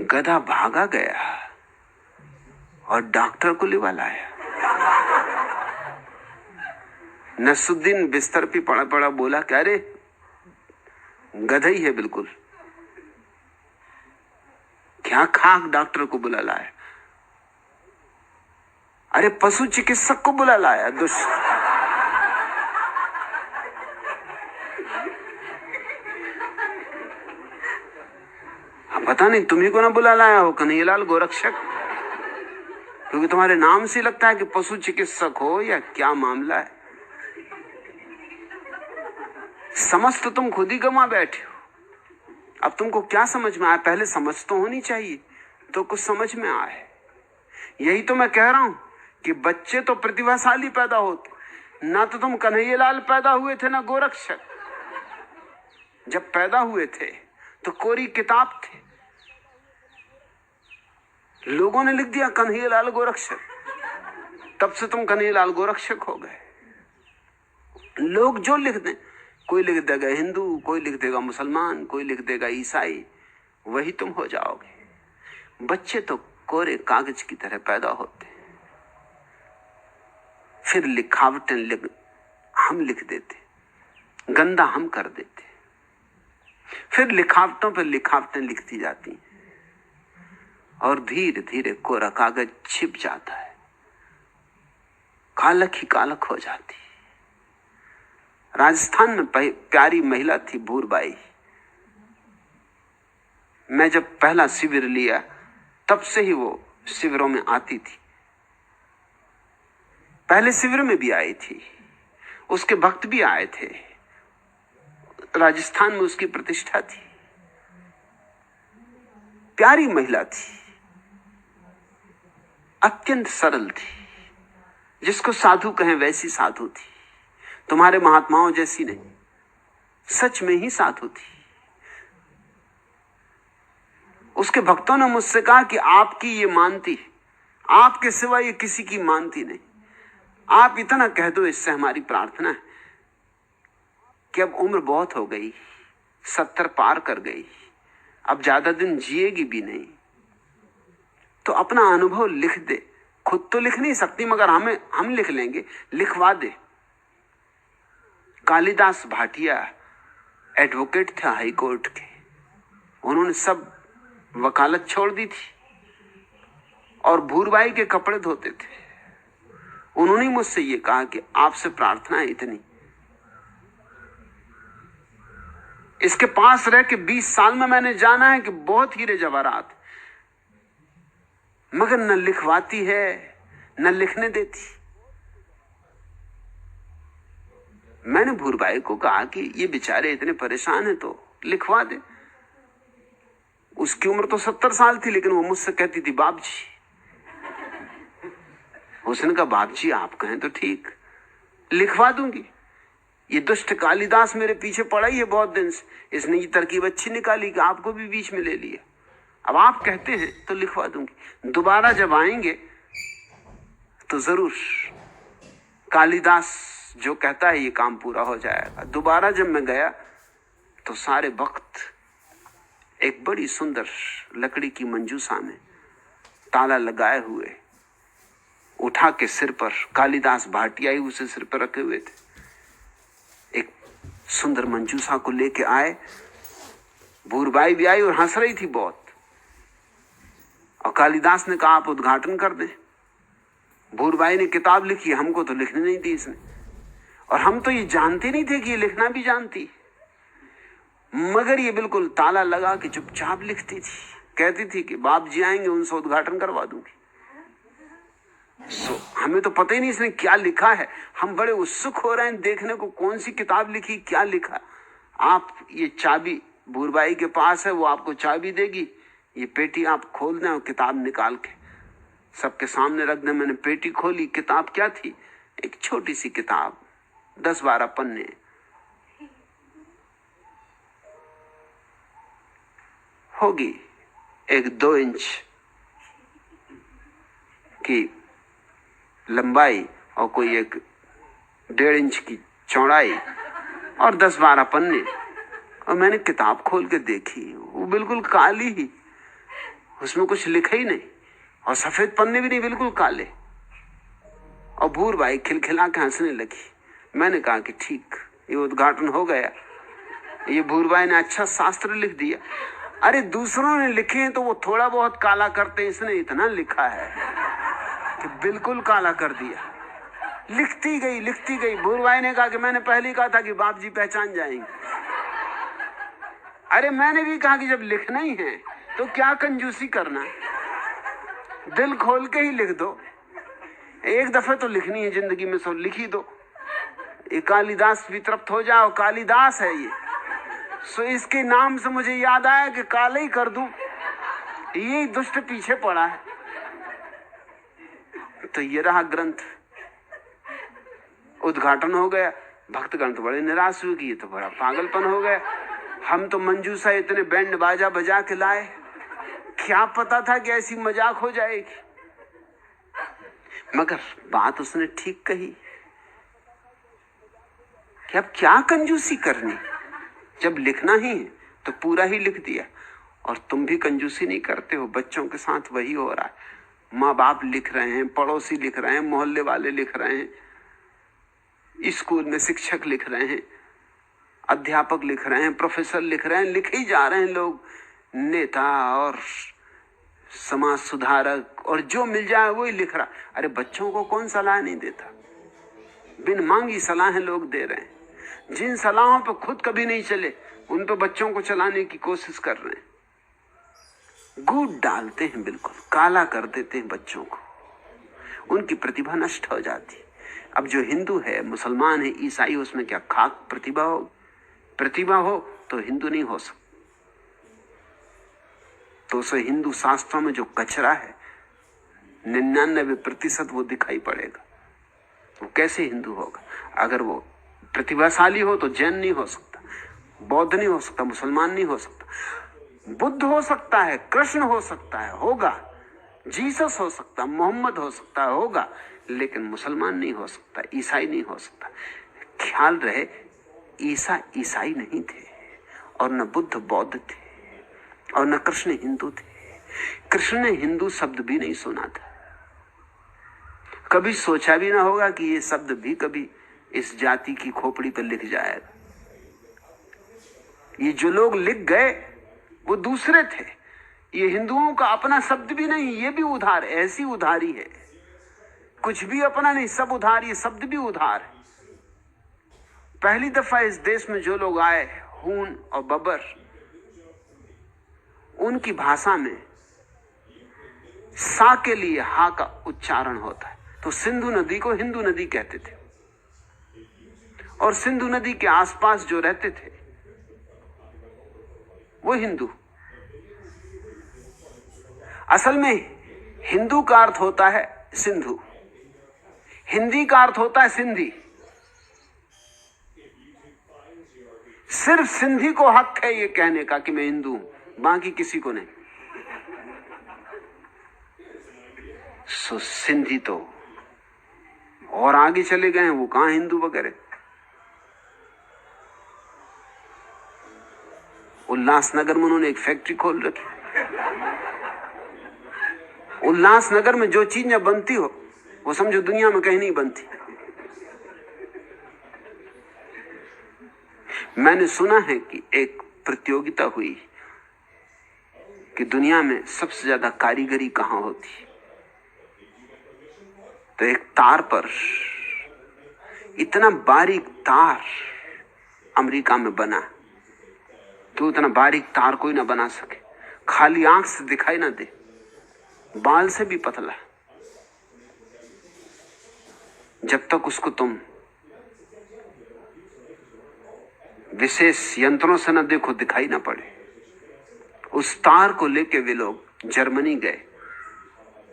गधा भागा गया और डॉक्टर को लिवा लाया। नसरुद्दीन बिस्तर पे पड़ा पड़ा बोला, क्या रे, गधा ही है बिल्कुल। क्या खाक डॉक्टर को बुला लाया? अरे पशु चिकित्सक को बुला लाया। पता नहीं तुम्ही को ना बुला लाया हो, कन्हैयालाल गोरक्षक, क्योंकि तुम्हारे नाम से लगता है कि पशु चिकित्सक हो या क्या मामला है। समझ तो तुम खुद ही गंवा बैठे हो। अब तुमको क्या समझ में आया? पहले समझ तो होनी चाहिए तो कुछ समझ में आए। यही तो मैं कह रहा हूं कि बच्चे तो प्रतिभाशाली पैदा होते, ना तो तुम कन्हैयालाल पैदा हुए थे ना गोरक्षक। जब पैदा हुए थे तो कोरी किताब थे, लोगों ने लिख दिया कन्हैयालाल गोरक्षक, तब से तुम कन्हैयालाल गोरक्षक हो गए। लोग जो लिख दें, कोई लिख देगा हिंदू, कोई लिख देगा मुसलमान, कोई लिख देगा ईसाई, वही तुम हो जाओगे। बच्चे तो कोरे कागज की तरह पैदा होते, फिर लिखावटें हम लिख देते, गंदा हम कर देते, फिर लिखावटों पर लिखावटें लिखती जाती और धीरे धीरे कोरा कागज छिप जाता है, कालक ही कालक हो जाती। राजस्थान में प्यारी महिला थी भूरबाई। मैं जब पहला शिविर लिया तब से ही वो शिविरों में आती थी। पहले शिविर में भी आई थी, उसके भक्त भी आए थे। राजस्थान में उसकी प्रतिष्ठा थी। प्यारी महिला थी, अत्यंत सरल थी, जिसको साधु कहें वैसी साधु थी। तुम्हारे महात्माओं जैसी नहीं, सच में ही साधु थी। उसके भक्तों ने मुझसे कहा कि आपकी ये मानती, आपके सिवा ये किसी की मानती नहीं। आप इतना कह दो, इससे हमारी प्रार्थना है कि अब उम्र बहुत हो गई, 70 पार कर गई, अब ज्यादा दिन जिएगी भी नहीं, तो अपना अनुभव लिख दे। खुद तो लिख नहीं सकती, मगर हम लिख लेंगे, लिखवा दे। कालिदास भाटिया एडवोकेट थे हाई कोर्ट के, उन्होंने सब वकालत छोड़ दी थी और भूरबाई के कपड़े धोते थे। उन्होंने मुझसे ये कहा कि आपसे प्रार्थना है इतनी, इसके पास रह के 20 साल में मैंने जाना है कि बहुत हीरे जवाहरात, मगर न लिखवाती है न लिखने देती। मैंने भूरबाई को कहा कि ये बेचारे इतने परेशान हैं तो लिखवा दे। उसकी उम्र तो 70 साल थी, लेकिन वो मुझसे कहती थी बाप जी। उसने कहा बाप जी आप कहें तो ठीक, लिखवा दूंगी। ये दुष्ट कालिदास मेरे पीछे पड़ा ही है बहुत दिन से, इसने ये तरकीब अच्छी निकाली कि आपको भी बीच में ले लिया। अब आप कहते हैं तो लिखवा दूंगी। दोबारा जब आएंगे तो जरूर कालिदास जो कहता है ये काम पूरा हो जाएगा। दोबारा जब मैं गया तो सारे वक्त एक बड़ी सुंदर लकड़ी की मंजूसा में ताला लगाए हुए उठा के सिर पर, कालिदास भाटिया ही उसे सिर पर रखे हुए थे, एक सुंदर मंजूसा को लेके आए। भूरबाई भी आई और हंस रही थी बहुत, और कालिदास ने कहा आप उद्घाटन कर दें। भूरबाई ने किताब लिखी, हमको तो लिखने नहीं दी इसने, और हम तो ये जानते नहीं थे कि ये लिखना भी जानती, मगर ये बिल्कुल ताला लगा के चुपचाप लिखती थी। कहती थी कि बाप जी आएंगे उनसे उद्घाटन करवा दूंगी। हमें तो पता ही नहीं इसने क्या लिखा है। हम बड़े उत्सुक हो रहे हैं देखने को, कौन सी किताब लिखी, क्या लिखा। आप ये चाबी भूरबाई के पास है, वो आपको चाबी देगी, ये पेटी आप खोल दें और किताब निकाल के सबके सामने रख दें। मैंने पेटी खोली, किताब क्या थी, एक छोटी सी किताब, 10-12 पन्ने, होगी एक 2 इंच की लंबाई और कोई एक 1.5 इंच की चौड़ाई और 10-12 पन्ने। और मैंने किताब खोल के देखी, वो बिल्कुल काली ही, उसमें कुछ लिखा ही नहीं, और सफेद पन्ने भी नहीं, बिल्कुल काले। और भूरबाई खिलखिला के हंसने लगी। मैंने कहा कि ठीक, ये उद्घाटन हो गया, ये भूरबाई ने अच्छा शास्त्र लिख दिया। अरे दूसरों ने लिखे हैं तो वो थोड़ा बहुत काला करते, इसने इतना लिखा है कि बिल्कुल काला कर दिया। लिखती गई। भूरबाई ने कहा कि मैंने पहले ही कहा था कि बाप जी पहचान जाएंगे। अरे मैंने भी कहा कि जब लिखना ही है तो क्या कंजूसी करना, दिल खोल के ही लिख दो। एक दफे तो लिखनी है जिंदगी में, सो लिखी दो। ये कालिदास भी तृप्त हो जाओ, कालिदास है ये, सो इसके नाम से मुझे याद आया कि काले ही कर दूं, ये दुष्ट पीछे पड़ा है। तो ये रहा ग्रंथ, उद्घाटन हो गया। भक्तगण तो बड़े निराश हुए कि ये तो बड़ा पागलपन हो गया। हम तो मंजूसा इतने बैंड बाजा बजा के लाए, क्या पता था कि ऐसी मजाक हो जाएगी। मगर बात उसने ठीक कही कि अब क्या कंजूसी करनी, जब लिखना ही है तो पूरा ही लिख दिया। और तुम भी कंजूसी नहीं करते हो, बच्चों के साथ वही हो रहा है। माँ बाप लिख रहे हैं, पड़ोसी लिख रहे हैं, मोहल्ले वाले लिख रहे हैं, स्कूल में शिक्षक लिख रहे हैं, अध्यापक लिख रहे हैं, प्रोफेसर लिख रहे हैं, लिखे ही जा रहे हैं लोग, नेता और समाज सुधारक, और जो मिल जाए वही लिख रहा। अरे बच्चों को कौन सलाह नहीं देता, बिन मांगी सलाहें लोग दे रहे हैं। जिन सलाहों पर खुद कभी नहीं चले उन पर बच्चों को चलाने की कोशिश कर रहे हैं। गुड़ डालते हैं, बिल्कुल काला कर देते हैं बच्चों को, उनकी प्रतिभा नष्ट हो जाती है। अब जो हिंदू है, मुसलमान है, ईसाई, उसमें क्या खाक प्रतिभा हो? प्रतिभा हो तो हिंदू नहीं हो सकता। तो उसे हिंदू शास्त्रों में जो कचरा है 99% वो दिखाई पड़ेगा। वो कैसे हिंदू होगा? अगर वो प्रतिभाशाली हो तो जैन नहीं हो सकता, बौद्ध नहीं हो सकता, मुसलमान नहीं हो सकता। बुद्ध हो सकता है, कृष्ण हो सकता है, होगा, जीसस हो सकता, मोहम्मद हो सकता है, होगा, लेकिन मुसलमान नहीं हो सकता, ईसाई नहीं हो सकता। ख्याल रहे, ईसा ईसाई नहीं थे, और न बुद्ध बौद्ध थे, और न कृष्ण हिंदू थे। कृष्ण ने हिंदू शब्द भी नहीं सुना था, कभी सोचा भी ना होगा कि ये शब्द भी कभी इस जाति की खोपड़ी पर लिख जाएगा। ये जो लोग लिख गए वो दूसरे थे, ये हिंदुओं का अपना शब्द भी नहीं, ये भी उधार, ऐसी उधारी है, कुछ भी अपना नहीं, सब उधार, ये शब्द भी उधार है। पहली दफा इस देश में जो लोग आए, हून और बबर, उनकी भाषा में सा के लिए हा का उच्चारण होता है। तो सिंधु नदी को हिंदू नदी कहते थे, और सिंधु नदी के आसपास जो रहते थे वो हिंदू। असल में हिंदू का अर्थ होता है सिंधु, हिंदी का अर्थ होता है सिंधी। सिर्फ सिंधी को हक है ये कहने का कि मैं हिंदू हूं, बाकी किसी को नहीं। सो सिंधी तो और आगे चले गए हैं, वो कहां हिंदू वगैरह। उल्लासनगर में उन्होंने एक फैक्ट्री खोल रखी। उल्लासनगर में जो चीज न बनती हो वो समझो दुनिया में कहीं नहीं बनती। मैंने सुना है कि एक प्रतियोगिता हुई कि दुनिया में सबसे ज्यादा कारीगरी कहां होती, तो एक तार पर इतना बारीक तार अमेरिका में बना कि उतना बारीक तार कोई ना बना सके, खाली आंख से दिखाई ना दे, बाल से भी पतला, जब तक उसको तुम विशेष यंत्रों से न देखो दिखाई ना पड़े। उस तार को लेके वे लोग जर्मनी गए।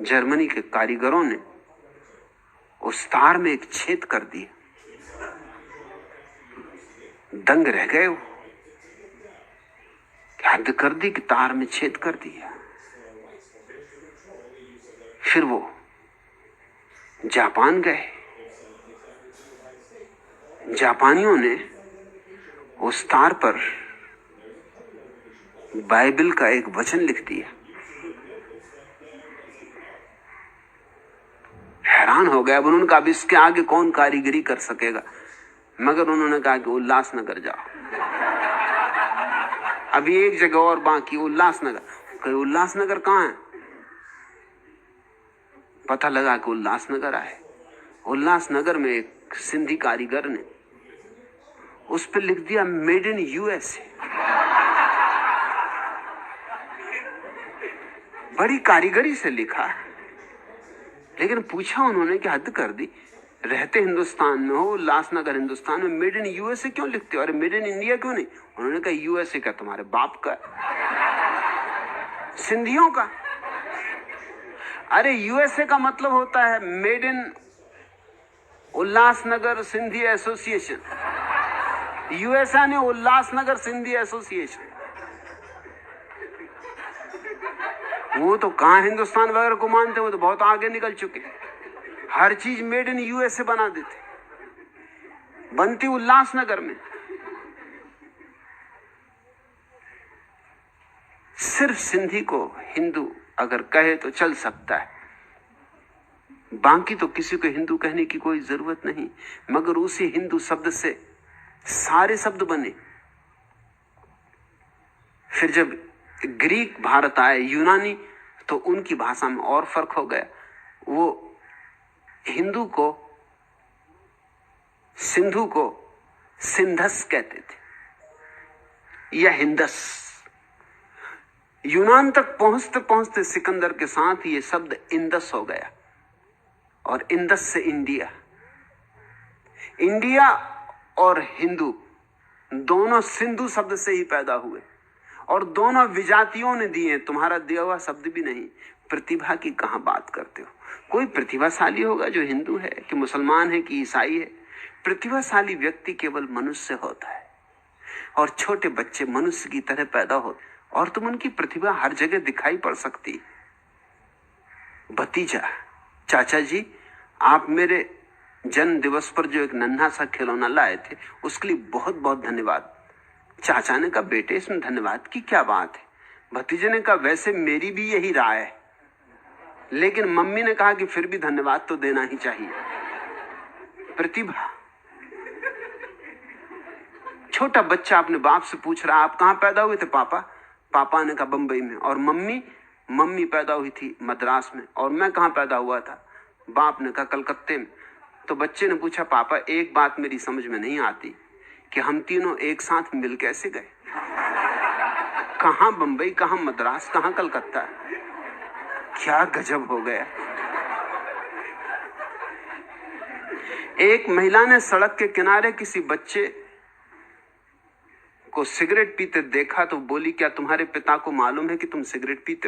जर्मनी के कारीगरों ने उस तार में एक छेद कर दिया, दंग रह गए वो, हद कर दी कि तार में छेद कर दिया। फिर वो जापान गए। जापानियों ने उस तार पर बाइबल का एक वचन लिख दिया। हैरान हो गया। उन्होंने कहा अब इसके आगे कौन कारीगरी कर सकेगा, मगर उन्होंने कहा कि उल्लासनगर जाओ, अभी एक जगह और बाकी, उल्लासनगर। कहीं उल्लासनगर कहां है? पता लगा कि उल्लासनगर आए। उल्लासनगर में एक सिंधी कारीगर ने उस पर लिख दिया मेड इन यूएसए। बड़ी कारीगरी से लिखा, लेकिन पूछा उन्होंने कि हद कर दी, रहते हिंदुस्तान में हो, उल्लासनगर हिंदुस्तान में, मेड इन यूएसए क्यों लिखते हो? अरे मेड इन इंडिया क्यों नहीं? उन्होंने कहा यूएसए का तुम्हारे बाप का, सिंधियों का। अरे यूएसए का मतलब होता है made in Ulhasnagar Sindhi association. USA ने उल्लासनगर सिंधी एसोसिएशन। वो तो कहां हिंदुस्तान वगैरह को मानते, वो तो बहुत आगे निकल चुके। हर चीज मेड इन यूएसए बना देते, बनती उल्लासनगर में। सिर्फ सिंधी को हिंदू अगर कहे तो चल सकता है, बाकी तो किसी को हिंदू कहने की कोई जरूरत नहीं। मगर उसी हिंदू शब्द से सारे शब्द बने। फिर जब ग्रीक भारत आए, यूनानी, तो उनकी भाषा में और फर्क हो गया। वो हिंदू को, सिंधु को सिंधस कहते थे या हिंदस। यूनान तक पहुंचते पहुंचते सिकंदर के साथ ये शब्द इंदस हो गया, और इंदस से इंडिया। इंडिया और हिंदू दोनों सिंधु शब्द से ही पैदा हुए, और दोनों विजातियों ने दिए, तुम्हारा दिया हुआ शब्द भी नहीं। प्रतिभा की कहां बात करते हो? कोई प्रतिभाशाली होगा जो हिंदू है कि मुसलमान है कि ईसाई है? प्रतिभाशाली व्यक्ति केवल मनुष्य होता है, और छोटे बच्चे मनुष्य की तरह पैदा होते, और तुम उनकी प्रतिभा हर जगह दिखाई पड़ सकती। भतीजा, चाचा जी आप मेरे जन्म दिवस पर जो एक नन्हा सा खिलौना लाए थे उसके लिए बहुत बहुत धन्यवाद। चाचा ने कहा बेटे इसमें धन्यवाद की क्या बात है? भतीजे ने कहा वैसे मेरी भी यही राय है, लेकिन मम्मी ने कहा कि फिर भी धन्यवाद तो देना ही चाहिए। प्रतिभा। छोटा बच्चा अपने बाप से पूछ रहा आप कहां पैदा हुए थे पापा? पापा ने कहा बंबई में। और मम्मी पैदा हुई थी मद्रास में। और मैं कहाँ पैदा हुआ था? बाप ने कहा कलकत्ते में। तो बच्चे ने पूछा पापा एक बात मेरी समझ में नहीं आती कि हम तीनों एक साथ मिल कैसे गए? कहाँ बंबई, कहाँ मद्रास, कहाँ कलकत्ता? क्या गजब हो गया। एक महिला ने सड़क के किनारे किसी बच्चे को सिगरेट पीते देखा तो बोली क्या तुम्हारे पिता को मालूम है कि तुम सिगरेट पीते हो?